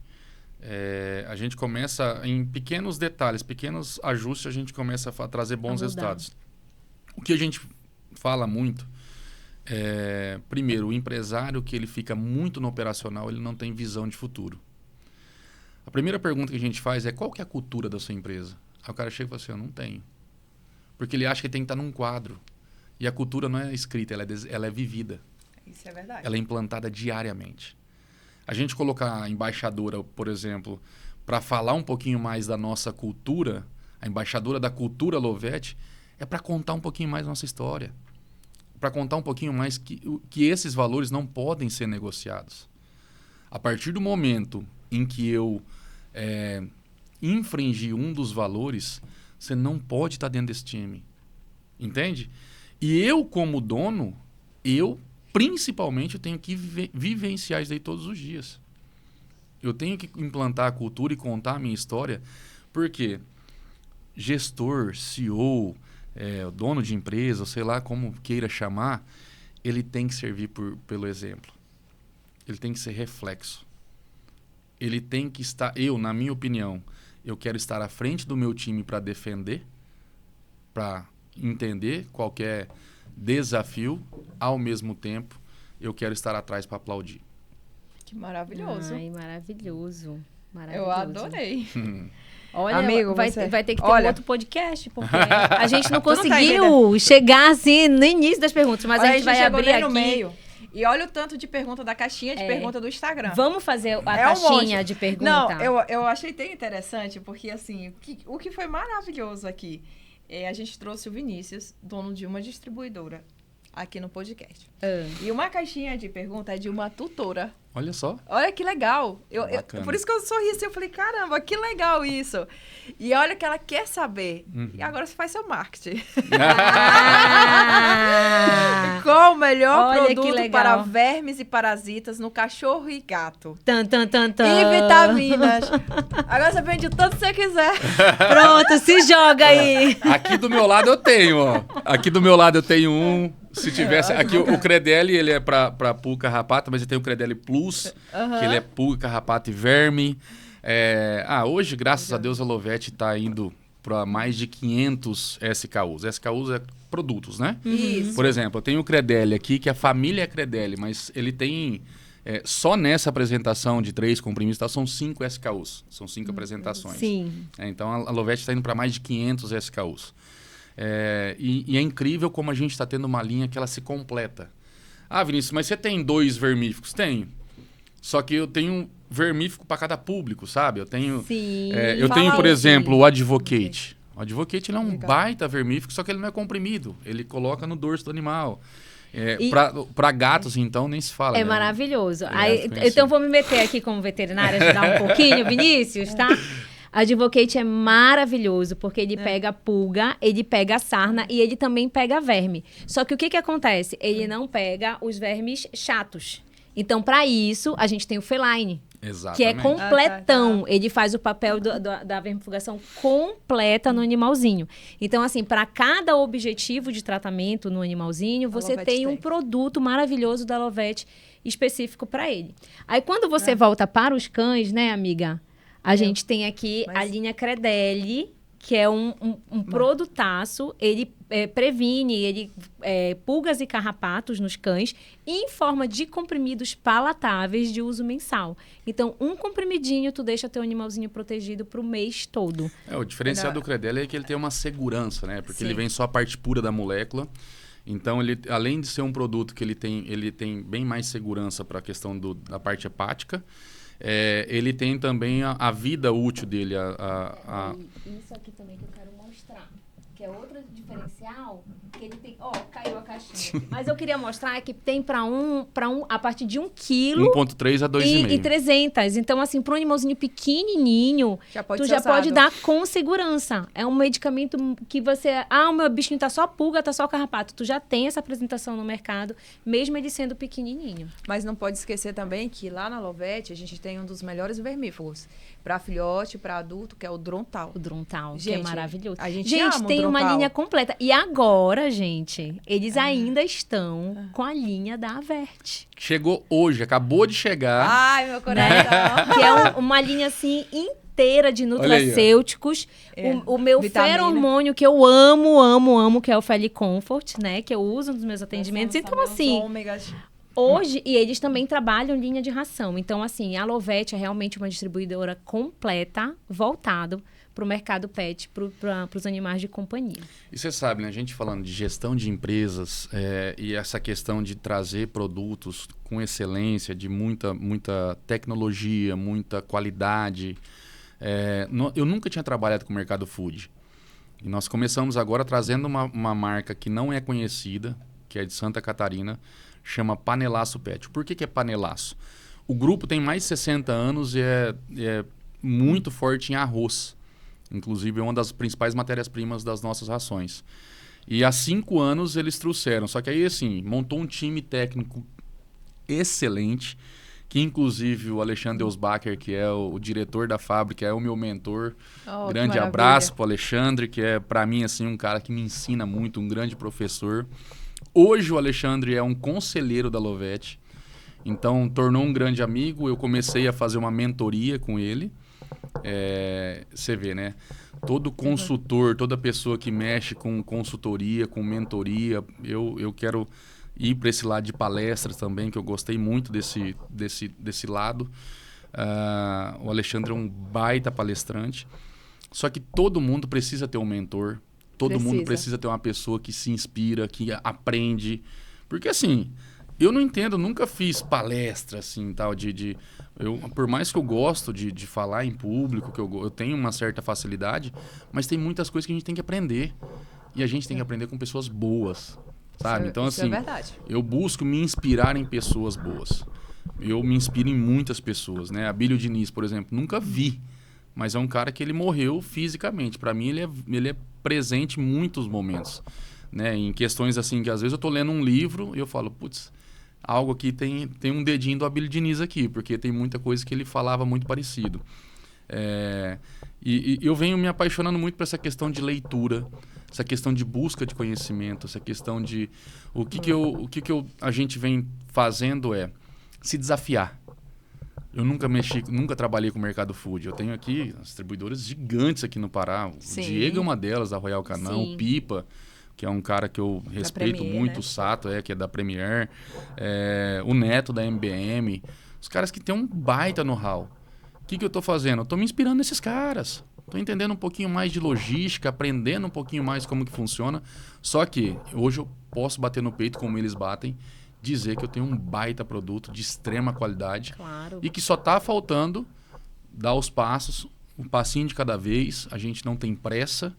a gente começa, em pequenos detalhes, pequenos ajustes, a gente começa a trazer bons resultados. O que a gente fala muito primeiro, o empresário que ele fica muito no operacional, ele não tem visão de futuro. A primeira pergunta que a gente faz é qual que é a cultura da sua empresa? Aí o cara chega e fala assim, eu não tenho. Porque ele acha que tem que estar num quadro. E a cultura não é escrita, ela é vivida. Isso é verdade. Ela é implantada diariamente. A gente colocar a embaixadora, por exemplo, para falar um pouquinho mais da nossa cultura, a embaixadora da cultura Lovete, é para contar um pouquinho mais da nossa história. Para contar um pouquinho mais que esses valores não podem ser negociados. A partir do momento em que eu infringir um dos valores, você não pode estar dentro desse time. Entende? E eu, como dono, principalmente, eu tenho que vivenciar isso aí todos os dias. Eu tenho que implantar a cultura e contar a minha história, porque gestor, CEO, dono de empresa, sei lá como queira chamar, ele tem que servir pelo exemplo. Ele tem que ser reflexo. Ele tem que estar, na minha opinião, eu quero estar à frente do meu time para defender, para entender qualquer desafio, ao mesmo tempo, eu quero estar atrás para aplaudir. Que maravilhoso. Ai, maravilhoso. Eu adorei. Olha, amigo, vai ter que ter um outro podcast, porque a gente não conseguiu chegar assim no início das perguntas, mas a gente vai abrir aqui no meio. E olha o tanto de pergunta da caixinha de pergunta do Instagram. Vamos fazer a caixinha de pergunta. Não, eu achei tão interessante, porque assim, o que foi maravilhoso aqui, a gente trouxe o Vinícius, dono de uma distribuidora, aqui no podcast. E uma caixinha de pergunta é de uma tutora. Olha só. Olha que legal. Por isso que eu sorri assim, eu falei, caramba, que legal isso. E olha que ela quer saber. E agora você faz seu marketing. Qual o melhor produto para vermes e parasitas no cachorro e gato? E vitaminas. Agora você vende o tanto que você quiser. Pronto, se joga aí. Aqui do meu lado eu tenho, ó. Aqui do meu lado eu tenho um. Se tivesse... Aqui o Credelli, ele é para pulga, carrapato, mas eu tenho o Credelli Plus, que ele é pulga, carrapato e verme. Hoje, graças a Deus, a Lovete está indo para mais de 500 SKUs. SKUs é produtos, né? Isso. Por exemplo, eu tenho o Credelli aqui, que a família é Credelli, mas ele tem... só nessa apresentação de 3 comprimidos, são 5 SKUs. São 5 apresentações. Sim. Então, a Lovete está indo para mais de 500 SKUs. E é incrível como a gente está tendo uma linha que ela se completa. Ah, Vinícius, mas você tem 2 vermífugos? Tenho. Só que eu tenho um vermífugo para cada público, sabe? Eu tenho, por exemplo, o Advocate. O Advocate ele é um baita vermífugo, só que ele não é comprimido. Ele coloca no dorso do animal. Para gatos, então, nem se fala. É maravilhoso. Então, vou me meter aqui como veterinária, ajudar um pouquinho, Vinícius, tá? Advocate é maravilhoso, porque ele pega a pulga, ele pega a sarna e ele também pega verme. Só que o que acontece? Ele não pega os vermes chatos. Então, para isso, a gente tem o Feline. Exatamente. Que é completão. Ele faz o papel da vermifugação completa no animalzinho. Então, assim, para cada objetivo de tratamento no animalzinho, você tem um produto maravilhoso da Lovete específico para ele. Aí, quando você volta para os cães, né, amiga? A gente tem aqui a linha Credelli, que é um produtaço. Ele previne pulgas e carrapatos nos cães em forma de comprimidos palatáveis de uso mensal. Então, um comprimidinho, tu deixa teu animalzinho protegido pro mês todo. O diferencial do Credelli é que ele tem uma segurança, né? Porque ele vem só a parte pura da molécula. Então, ele, além de ser um produto que ele tem bem mais segurança para a questão da parte hepática, ele tem também a vida útil dele. Isso aqui também que eu quero mostrar, que é outro diferencial, que ele tem... Ó, caiu a caixinha. Mas eu queria mostrar que tem para a partir de 1 quilo... 1,3 a 2,5. E 300. Então, assim, para um animalzinho pequenininho, tu já pode dar com segurança. É um medicamento que você... o meu bichinho tá só pulga, tá só carrapato. Tu já tem essa apresentação no mercado, mesmo ele sendo pequenininho. Mas não pode esquecer também que lá na Lovete a gente tem um dos melhores vermífugos. Para filhote, para adulto, que é o Drontal. O Drontal, gente, que é maravilhoso. A gente tem uma linha completa. E agora, gente, eles ainda estão com a linha da Averte. Chegou hoje, acabou de chegar. Ai, meu coração. Né? Que é uma linha, assim, inteira de nutracêuticos. O meu feromônio que eu amo, que é o Felicomfort, né? Que eu uso nos meus atendimentos. Então, assim... Hoje, e eles também trabalham linha de ração. Então, assim, a Lovete é realmente uma distribuidora completa, voltado para o mercado pet, para os animais de companhia. E você sabe, né? A gente falando de gestão de empresas e essa questão de trazer produtos com excelência, de muita tecnologia, muita qualidade. Eu nunca tinha trabalhado com o mercado food. E nós começamos agora trazendo uma marca que não é conhecida, que é de Santa Catarina, chama Panelaço Pet. Por que é Panelaço? O grupo tem mais de 60 anos e é muito forte em arroz. Inclusive, é uma das principais matérias-primas das nossas rações. E há 5 anos eles trouxeram. Só que aí, assim, montou um time técnico excelente, que inclusive o Alexandre Eusbacher, que é o diretor da fábrica, é o meu mentor. Grande abraço para o Alexandre, que é, para mim, assim, um cara que me ensina muito, um grande professor. Hoje o Alexandre é um conselheiro da Lovete, então tornou um grande amigo. Eu comecei a fazer uma mentoria com ele. Você vê, né? Todo consultor, toda pessoa que mexe com consultoria, com mentoria, eu quero ir para esse lado de palestras também, que eu gostei muito desse lado. O Alexandre é um baita palestrante. Só que todo mundo precisa ter um mentor. Todo mundo precisa ter uma pessoa que se inspira, que aprende. Porque, assim, eu não entendo, nunca fiz palestra, assim, tal, por mais que eu gosto de falar em público, que eu tenho uma certa facilidade, mas tem muitas coisas que a gente tem que aprender. E a gente tem que aprender com pessoas boas, sabe? Então, isso assim, é verdade. Eu busco me inspirar em pessoas boas. Eu me inspiro em muitas pessoas, né? Abílio Diniz, por exemplo, nunca vi. Mas é um cara que ele morreu fisicamente. Para mim, ele é presente em muitos momentos. Né? Em questões assim, que às vezes eu estou lendo um livro e eu falo, putz, algo aqui tem um dedinho do Abílio Diniz aqui, porque tem muita coisa que ele falava muito parecido. E eu venho me apaixonando muito por essa questão de leitura, essa questão de busca de conhecimento, essa questão de... a gente vem fazendo é se desafiar. Eu nunca trabalhei com o mercado food. Eu tenho aqui distribuidoras gigantes aqui no Pará. O Diego é uma delas, da Royal Canin, o Pipa, que é um cara que eu respeito Premier, muito, né? o Sato, que é da Premier, o Neto da MBM, os caras que têm um baita know-how. O que eu estou fazendo? Eu estou me inspirando nesses caras. Estou entendendo um pouquinho mais de logística, aprendendo um pouquinho mais como que funciona. Só que hoje eu posso bater no peito como eles batem, dizer que eu tenho um baita produto de extrema qualidade. Claro. E que só está faltando dar os passos, um passinho de cada vez. A gente não tem pressa,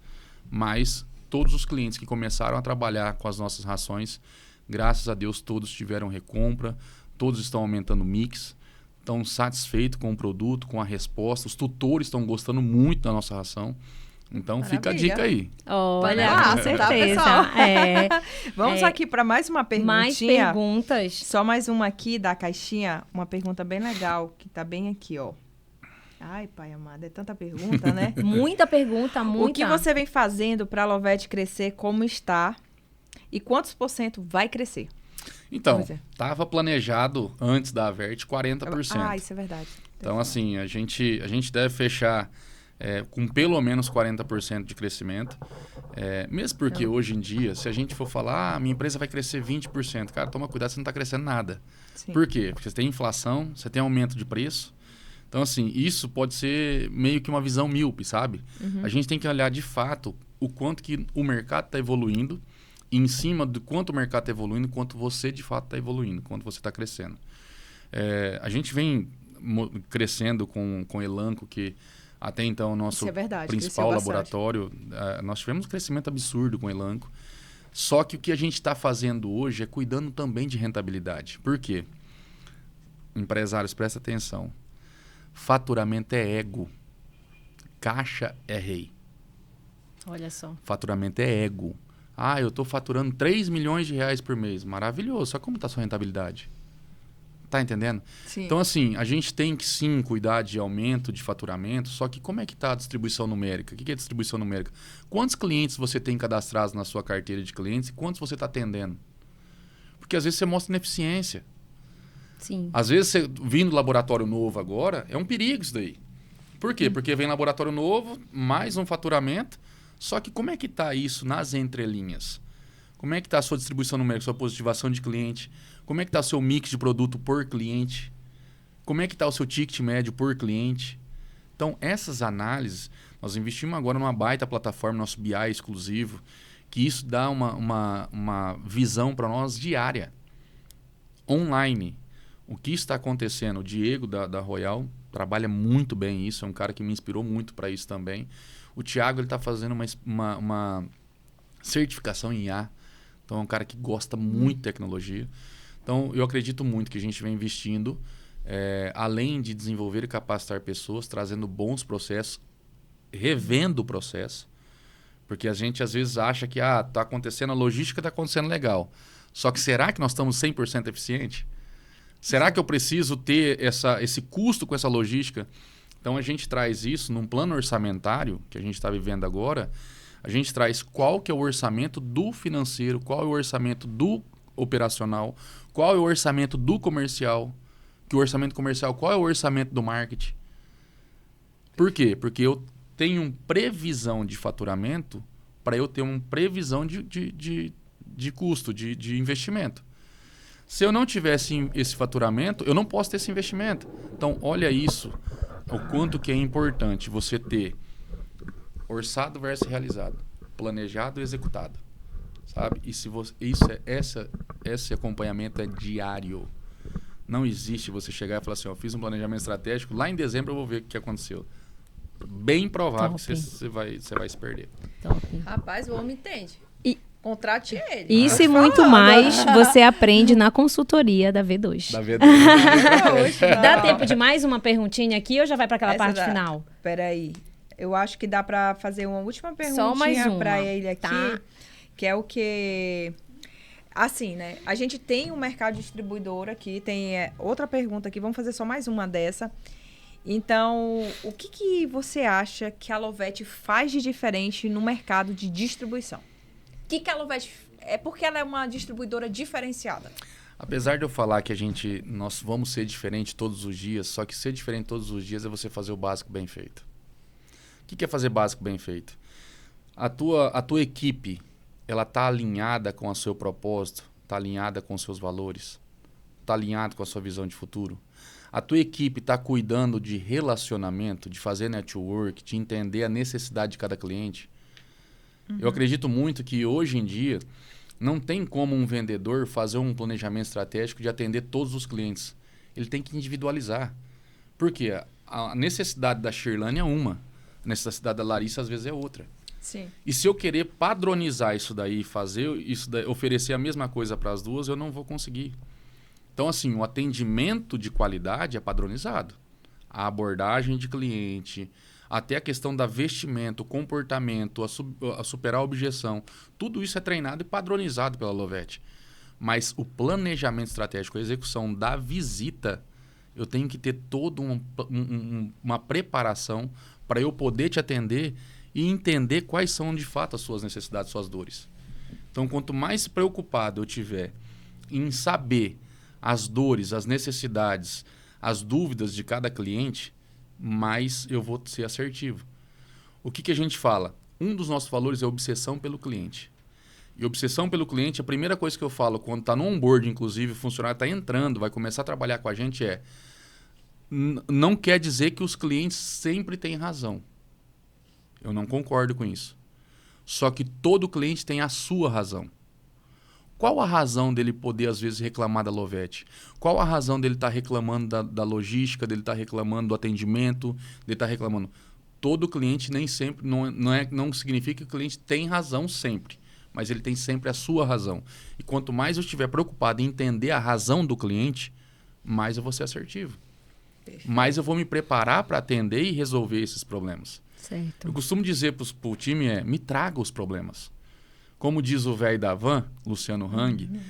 mas todos os clientes que começaram a trabalhar com as nossas rações, graças a Deus, todos tiveram recompra, todos estão aumentando o mix, estão satisfeitos com o produto, com a resposta. Os tutores estão gostando muito da nossa ração. Então, fica a dica aí. Olha, com certeza. Tá, Vamos aqui para mais uma perguntinha. Mais perguntas. Só mais uma aqui da caixinha. Uma pergunta bem legal, que tá bem aqui, ó. Ai, pai amado, é tanta pergunta, né? Muita pergunta, muita. O que você vem fazendo para a Lovete crescer como está? E quantos % vai crescer? Então, estava planejado antes da Averte 40%. Ah, isso é verdade. Então, assim, a gente deve fechar com pelo menos 40% de crescimento. Mesmo porque hoje em dia, se a gente for falar, minha empresa vai crescer 20%, cara, toma cuidado, você não está crescendo nada. Sim. Por quê? Porque você tem inflação, você tem aumento de preço. Então, assim, isso pode ser meio que uma visão míope, sabe? A gente tem que olhar de fato o quanto que o mercado está evoluindo, e em cima do quanto o mercado está evoluindo, quanto você de fato está evoluindo, quanto você está crescendo. A gente vem crescendo com o Elanco, que até então o nosso principal laboratório, nós tivemos um crescimento absurdo com o Elanco. Só que o que a gente está fazendo hoje é cuidando também de rentabilidade. Por quê? Empresários, presta atenção. Faturamento é ego. Caixa é rei. Olha só. Faturamento é ego. Eu estou faturando 3 milhões de reais por mês. Maravilhoso. Só como está a sua rentabilidade? Tá entendendo? Sim. Então, assim, a gente tem que sim cuidar de aumento de faturamento, só que como é que está a distribuição numérica? O que é distribuição numérica? Quantos clientes você tem cadastrados na sua carteira de clientes e quantos você está atendendo? Porque às vezes você mostra ineficiência. Sim. Às vezes, você vindo laboratório novo agora, é um perigo isso daí. Por quê? Porque vem laboratório novo, mais um faturamento, só que como é que está isso nas entrelinhas? Como é que está a sua distribuição numérica, sua positivação de cliente? Como é que está o seu mix de produto por cliente? Como é que está o seu ticket médio por cliente? Então, essas análises, nós investimos agora numa baita plataforma, nosso BI exclusivo, que isso dá uma visão para nós diária, online. O que está acontecendo? O Diego da Royal trabalha muito bem isso, é um cara que me inspirou muito para isso também. O Thiago está fazendo uma certificação em IA, então é um cara que gosta muito de tecnologia. Então, eu acredito muito que a gente vem investindo, além de desenvolver e capacitar pessoas, trazendo bons processos, revendo o processo, porque a gente às vezes acha que está acontecendo, a logística está acontecendo legal. Só que será que nós estamos 100% eficientes? Será que eu preciso ter esse custo com essa logística? Então, a gente traz isso num plano orçamentário, que a gente está vivendo agora, a gente traz qual que é o orçamento do financeiro, qual é o orçamento do operacional, qual é o orçamento do comercial, que o orçamento comercial, qual é o orçamento do marketing. Por quê? Porque eu tenho previsão de faturamento para eu ter uma previsão de custo, de investimento. Se eu não tivesse esse faturamento, eu não posso ter esse investimento. Então, olha isso, o quanto que é importante você ter orçado versus realizado, planejado e executado. Sabe? E se você, esse acompanhamento é diário. Não existe você chegar e falar assim, eu fiz um planejamento estratégico, lá em dezembro eu vou ver o que aconteceu. Bem provável que você vai se perder. Top. Rapaz, o homem entende. Contrate ele. Isso e muito mais você aprende na consultoria da V2. Da V2. Dá tempo de mais uma perguntinha aqui ou já vai para aquela parte final? Peraí. Eu acho que dá para fazer uma última Só mais perguntinha uma. para ele aqui. Tá. Que é o que... Assim, né? A gente tem um mercado distribuidor aqui, tem outra pergunta aqui, vamos fazer só mais uma dessa. Então, o que você acha que a Lovette faz de diferente no mercado de distribuição? O que a Lovette... É porque ela é uma distribuidora diferenciada. Apesar de eu falar que nós vamos ser diferente todos os dias, só que ser diferente todos os dias é você fazer o básico bem feito. O que é fazer básico bem feito? A tua equipe, ela está alinhada com o seu propósito, está alinhada com os seus valores, está alinhada com a sua visão de futuro. A tua equipe está cuidando de relacionamento, de fazer network, de entender a necessidade de cada cliente. Eu acredito muito que hoje em dia não tem como um vendedor fazer um planejamento estratégico de atender todos os clientes. Ele tem que individualizar. Por quê? A necessidade da Shirlane é uma, a necessidade da Larissa às vezes é outra. Sim. E se eu querer padronizar isso daí, fazer isso daí, oferecer a mesma coisa para as duas, eu não vou conseguir. Então, assim, o atendimento de qualidade é padronizado. A abordagem de cliente, até a questão da vestimento, o comportamento, a superar a objeção, tudo isso é treinado e padronizado pela Lovette. Mas o planejamento estratégico, a execução da visita, eu tenho que ter toda uma preparação para eu poder te atender e entender quais são de fato as suas necessidades, suas dores. Então, quanto mais preocupado eu tiver em saber as dores, as necessidades, as dúvidas de cada cliente, mais eu vou ser assertivo. O que a gente fala? Um dos nossos valores é obsessão pelo cliente. E obsessão pelo cliente, a primeira coisa que eu falo quando está no onboard, inclusive, o funcionário está entrando, vai começar a trabalhar com a gente não quer dizer que os clientes sempre têm razão. Eu não concordo com isso. Só que todo cliente tem a sua razão. Qual a razão dele poder, às vezes, reclamar da Lovette? Qual a razão dele estar reclamando da logística, dele estar reclamando do atendimento, dele estar reclamando? Todo cliente nem sempre, não significa que o cliente tem razão sempre, mas ele tem sempre a sua razão. E quanto mais eu estiver preocupado em entender a razão do cliente, mais eu vou ser assertivo. Perfeito. Mais eu vou me preparar para atender e resolver esses problemas. Certo. Eu costumo dizer para o time me traga os problemas. Como diz o velho da van, Luciano Hang,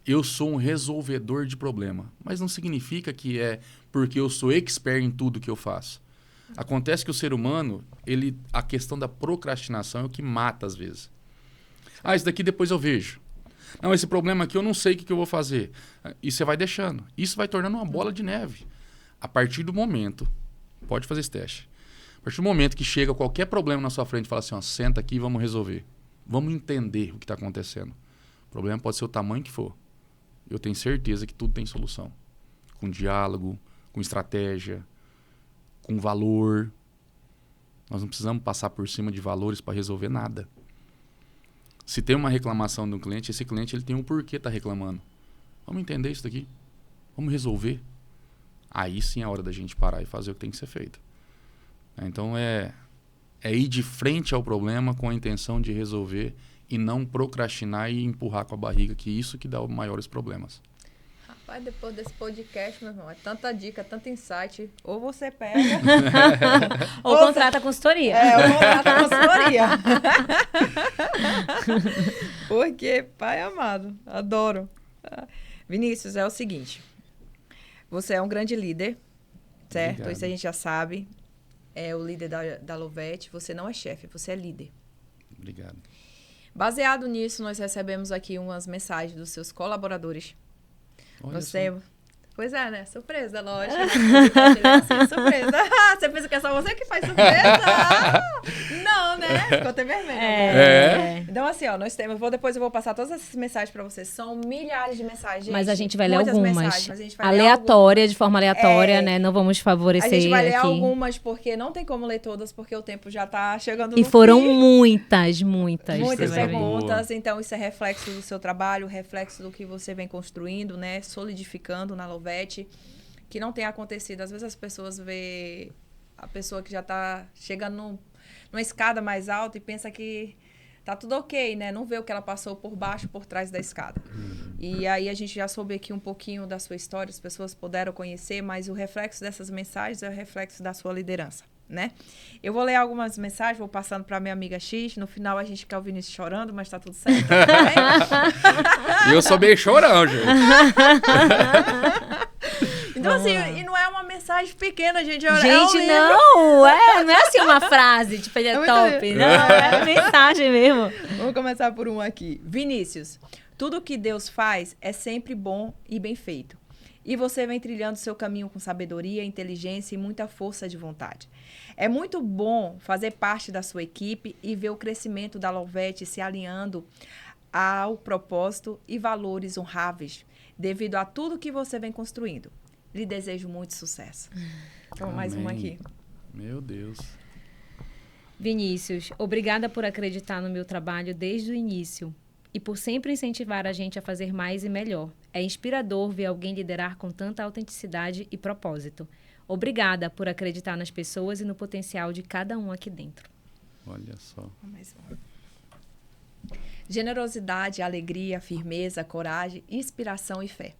eu sou um resolvedor de problema. Mas não significa que é porque eu sou expert em tudo que eu faço. Acontece que o ser humano, a questão da procrastinação é o que mata às vezes. Isso daqui depois eu vejo. Não, esse problema aqui eu não sei o que eu vou fazer. E você vai deixando. Isso vai tornando uma bola de neve. A partir do momento, pode fazer esse teste. A partir do momento que chega qualquer problema na sua frente e fala assim, senta aqui e vamos resolver. Vamos entender o que está acontecendo. O problema pode ser o tamanho que for. Eu tenho certeza que tudo tem solução. Com diálogo, com estratégia, com valor. Nós não precisamos passar por cima de valores para resolver nada. Se tem uma reclamação de um cliente, esse cliente ele tem um porquê estar reclamando. Vamos entender isso daqui. Vamos resolver. Aí sim é a hora da gente parar e fazer o que tem que ser feito. Então é ir de frente ao problema com a intenção de resolver e não procrastinar e empurrar com a barriga, que isso que dá os maiores problemas. Rapaz, depois desse podcast, meu irmão, é tanta dica, tanto insight. Ou você pega... ou contrata consultoria. Ou contrata consultoria. Porque, pai amado, adoro. Vinícius, é o seguinte. Você é um grande líder, certo? Obrigado. Isso a gente já sabe. É o líder da Lovette. Você não é chefe, você é líder. Obrigado. Baseado nisso, nós recebemos aqui umas mensagens dos seus colaboradores. Nós temos... Pois é, né? Surpresa, lógico. Assim, surpresa. Você pensa que é só você que faz surpresa? Não, né? Ficou até vermelho. Então, assim, nós temos... Depois eu vou passar todas essas mensagens para vocês. São milhares de mensagens, gente. Mas a gente vai ler Muitas algumas. Mensagens, mas a gente vai aleatória, ler de forma aleatória, né? Não vamos favorecer aqui. A gente vai ler algumas, porque não tem como ler todas, porque o tempo já tá chegando no fim. E foram fim. muitas perguntas. Então, isso é reflexo do seu trabalho, reflexo do que você vem construindo, né? Solidificando na Lovette. Que não tem acontecido. Às vezes as pessoas vê a pessoa que já está chegando numa escada mais alta e pensa que tá tudo ok, né? Não vê o que ela passou por baixo, por trás da escada. E aí a gente já soube aqui um pouquinho da sua história, as pessoas puderam conhecer, mas o reflexo dessas mensagens é o reflexo da sua liderança, né? Eu vou ler algumas mensagens, vou passando para minha amiga X. No final a gente quer o Vinícius chorando, mas tá tudo certo. E eu sou meio chorão, gente. Então, assim, e não é uma mensagem pequena, gente. Gente, não é assim uma frase, tipo, ele é top. Não, é mensagem mesmo. Vamos começar por um aqui. Vinícius, tudo que Deus faz é sempre bom e bem feito. E você vem trilhando seu caminho com sabedoria, inteligência e muita força de vontade. É muito bom fazer parte da sua equipe e ver o crescimento da Lovette se alinhando ao propósito e valores honráveis, devido a tudo que você vem construindo. Lhe desejo muito sucesso. Então, mais uma aqui. Meu Deus. Vinícius, obrigada por acreditar no meu trabalho desde o início e por sempre incentivar a gente a fazer mais e melhor. É inspirador ver alguém liderar com tanta autenticidade e propósito. Obrigada por acreditar nas pessoas e no potencial de cada um aqui dentro. Olha só. Mais uma. Generosidade, alegria, firmeza, coragem, inspiração e fé.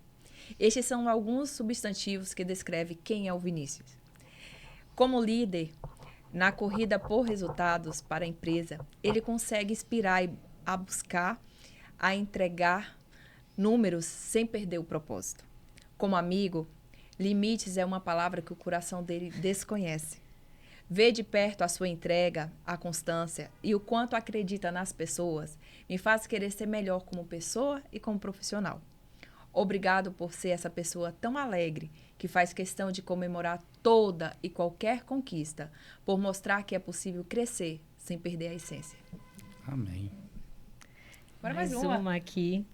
Estes são alguns substantivos que descrevem quem é o Vinícius. Como líder, na corrida por resultados para a empresa, ele consegue inspirar a buscar, a entregar números sem perder o propósito. Como amigo, limites é uma palavra que o coração dele desconhece. Ver de perto a sua entrega, a constância e o quanto acredita nas pessoas me faz querer ser melhor como pessoa e como profissional. Obrigado por ser essa pessoa tão alegre que faz questão de comemorar toda e qualquer conquista, por mostrar que é possível crescer sem perder a essência. Amém. Agora mais uma aqui.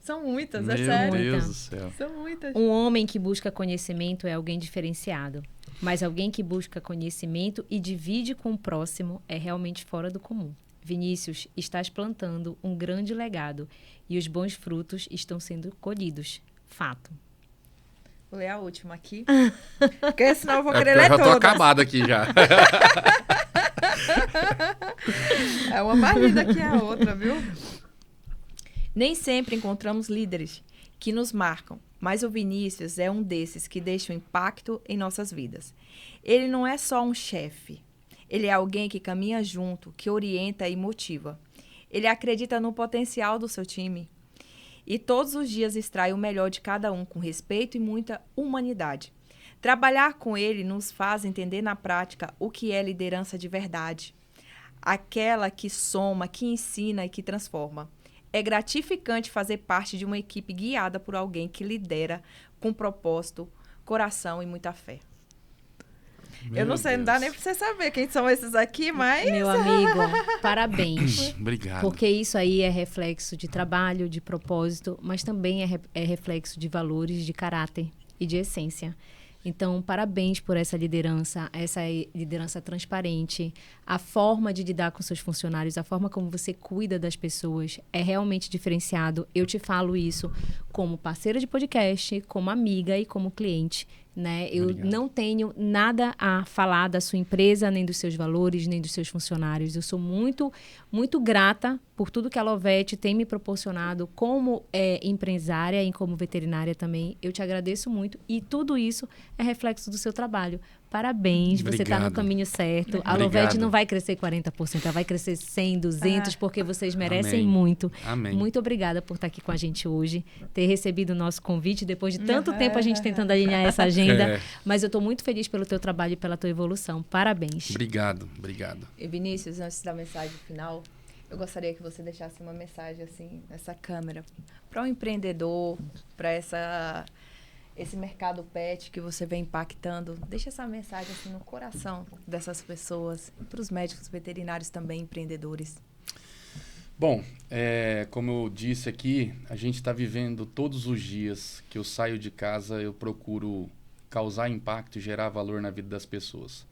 São muitas, Meu é sério. Meu Deus do céu. São muitas. Um homem que busca conhecimento é alguém diferenciado, mas alguém que busca conhecimento e divide com o próximo é realmente fora do comum. Vinícius, estás plantando um grande legado e os bons frutos estão sendo colhidos. Fato. Vou ler a última aqui, porque senão eu vou querer Eu ler já tô todas. acabado aqui já. É uma mais linda que a outra, viu? Nem sempre encontramos líderes que nos marcam, mas o Vinícius é um desses que deixa um impacto em nossas vidas. Ele não é só um chefe. Ele é alguém que caminha junto, que orienta e motiva. Ele acredita no potencial do seu time. E todos os dias extrai o melhor de cada um, com respeito e muita humanidade. Trabalhar com ele nos faz entender na prática o que é liderança de verdade. Aquela que soma, que ensina e que transforma. É gratificante fazer parte de uma equipe guiada por alguém que lidera com propósito, coração e muita fé. Eu não sei, não dá nem pra você saber quem são esses aqui, mas... Meu amigo, parabéns. Obrigado. Porque isso aí é reflexo de trabalho, de propósito, mas também é reflexo de valores, de caráter e de essência. Então, parabéns por essa liderança transparente. A forma de lidar com seus funcionários, a forma como você cuida das pessoas é realmente diferenciado. Eu te falo isso como parceira de podcast, como amiga e como cliente. Né? Eu Obrigado. não tenho nada a falar da sua empresa, nem dos seus valores, nem dos seus funcionários. Eu sou muito, muito grata por tudo que a Lovette tem me proporcionado como empresária e como veterinária também. Eu te agradeço muito e tudo isso é reflexo do seu trabalho. Parabéns, você está no Obrigado. caminho certo. A Obrigado. Lovette não vai crescer 40%, ela vai crescer 100, 200, porque vocês merecem Amém. muito. Amém. Muito obrigada por estar aqui com a gente hoje, ter recebido o nosso convite depois de tanto tempo a gente tentando alinhar essa agenda. Mas eu estou muito feliz pelo teu trabalho e pela tua evolução. Parabéns. Obrigado, obrigado. E Vinícius, antes da mensagem final, eu gostaria que você deixasse uma mensagem assim, nessa câmera, para um empreendedor, para esse mercado pet que você vem impactando. Deixa essa mensagem assim no coração dessas pessoas, para os médicos veterinários também, empreendedores. Bom, como eu disse aqui, a gente está vivendo todos os dias que eu saio de casa, eu procuro causar impacto e gerar valor na vida das pessoas.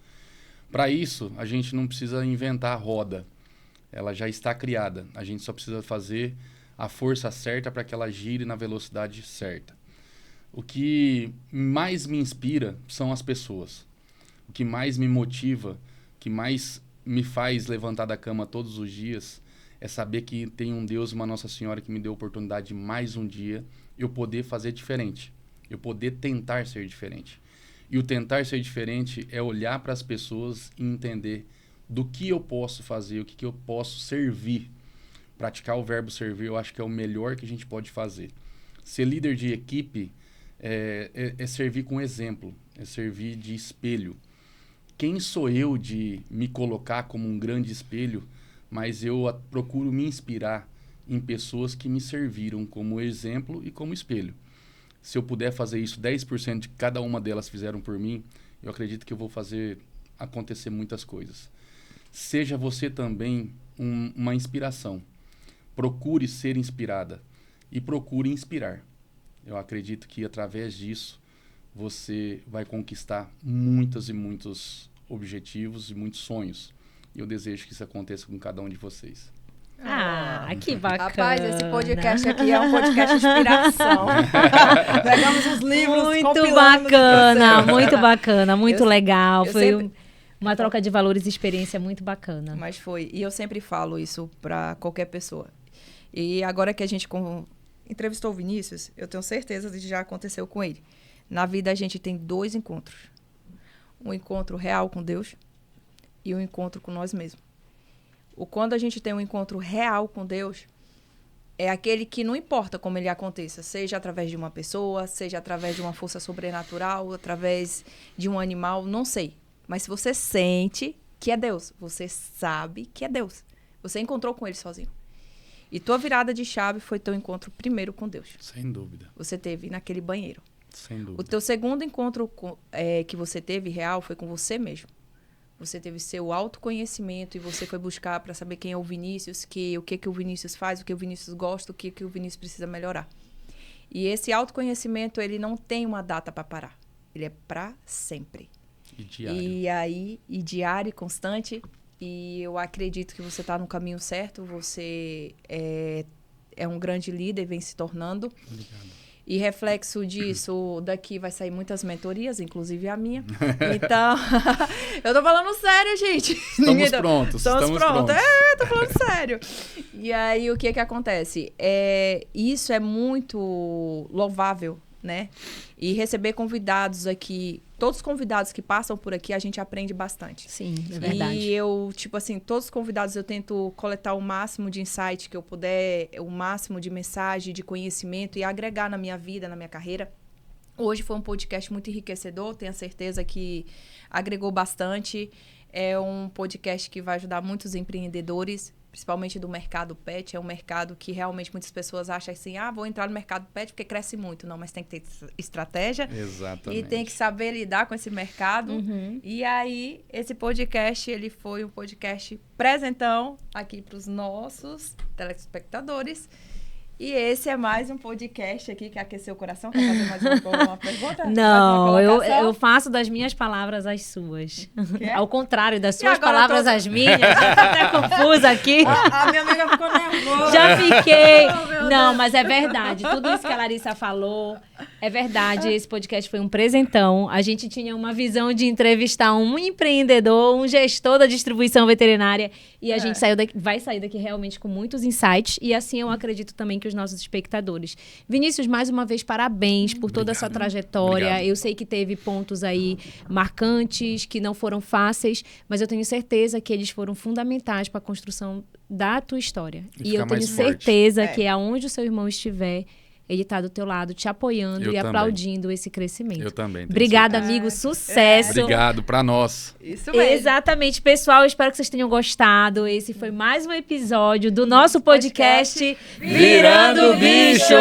Para isso, a gente não precisa inventar a roda. Ela já está criada. A gente só precisa fazer a força certa para que ela gire na velocidade certa. O que mais me inspira são as pessoas. O que mais me motiva, o que mais me faz levantar da cama todos os dias é saber que tem um Deus e uma Nossa Senhora que me deu a oportunidade de mais um dia eu poder fazer diferente. Eu poder tentar ser diferente. E o tentar ser diferente é olhar para as pessoas e entender do que eu posso fazer, o que eu posso servir. Praticar o verbo servir, eu acho que é o melhor que a gente pode fazer. Ser líder de equipe é servir com exemplo, é servir de espelho. Quem sou eu de me colocar como um grande espelho, mas eu procuro me inspirar em pessoas que me serviram como exemplo e como espelho. Se eu puder fazer isso, 10% de cada uma delas fizeram por mim, eu acredito que eu vou fazer acontecer muitas coisas. Seja você também uma inspiração. Procure ser inspirada e procure inspirar. Eu acredito que através disso você vai conquistar muitos e muitos objetivos e muitos sonhos. E eu desejo que isso aconteça com cada um de vocês. Ah, que bacana. Rapaz, esse podcast aqui é um podcast de inspiração. Pegamos os livros, muito bacana, muito bacana, muito legal. Foi sempre... uma troca de valores e experiência muito bacana. Mas foi. E eu sempre falo isso para qualquer pessoa. E agora que a gente entrevistou o Vinícius, eu tenho certeza de que já aconteceu com ele. Na vida a gente tem 2 encontros. Um encontro real com Deus e um encontro com nós mesmos. Quando a gente tem um encontro real com Deus, é aquele que não importa como ele aconteça, seja através de uma pessoa, seja através de uma força sobrenatural, através de um animal, não sei. Mas se você sente que é Deus, você sabe que é Deus. Você encontrou com ele sozinho. E tua virada de chave foi teu encontro primeiro com Deus. Sem dúvida. Você teve naquele banheiro. Sem dúvida. O teu segundo encontro que você teve real foi com você mesmo. Você teve seu autoconhecimento e você foi buscar para saber quem é o Vinícius, o que o Vinícius faz, o que o Vinícius gosta, o que o Vinícius precisa melhorar. E esse autoconhecimento, ele não tem uma data para parar. Ele é para sempre. E diário. E diário e constante, E eu acredito que você está no caminho certo. Você é um grande líder, vem se tornando. Obrigado. E reflexo disso, daqui vai sair muitas mentorias, inclusive a minha. Então, eu tô falando sério, gente. Estamos prontos. Estamos prontos. Tô falando sério. E aí, o que acontece? Isso é muito louvável, né? E receber convidados aqui, todos os convidados que passam por aqui, a gente aprende bastante. Sim, é verdade. E eu, tipo assim, todos os convidados eu tento coletar o máximo de insight que eu puder, o máximo de mensagem, de conhecimento e agregar na minha vida, na minha carreira. Hoje foi um podcast muito enriquecedor, tenho certeza que agregou bastante. É um podcast que vai ajudar muitos empreendedores, principalmente do mercado pet. É um mercado que realmente muitas pessoas acham assim, vou entrar no mercado pet porque cresce muito. Não, mas tem que ter estratégia. Exatamente. E tem que saber lidar com esse mercado. Uhum. E aí, esse podcast, ele foi um podcast presentão aqui para os nossos telespectadores. E esse é mais um podcast aqui que aqueceu o coração. Quer fazer mais uma pergunta? Não, eu faço das minhas palavras as suas. Ao contrário, das suas palavras as minhas. Até confusa aqui. A minha amiga ficou nervosa. Já fiquei. Não, mas é verdade. Tudo isso que a Larissa falou é verdade. Esse podcast foi um presentão. A gente tinha uma visão de entrevistar um empreendedor, um gestor da distribuição veterinária. E a gente vai sair daqui realmente com muitos insights. E assim eu acredito também que os nossos espectadores. Vinícius, mais uma vez, parabéns por toda a sua trajetória. Obrigado. Eu sei que teve pontos aí marcantes, que não foram fáceis, mas eu tenho certeza que eles foram fundamentais para a construção da tua história. E eu tenho certeza que aonde o seu irmão estiver, ele está do teu lado, te apoiando aplaudindo esse crescimento. Eu também. Obrigada, amigo. Sucesso. Obrigado, para nós. Isso mesmo. Exatamente. Pessoal, eu espero que vocês tenham gostado. Esse foi mais um episódio do nosso podcast Virando Bicho!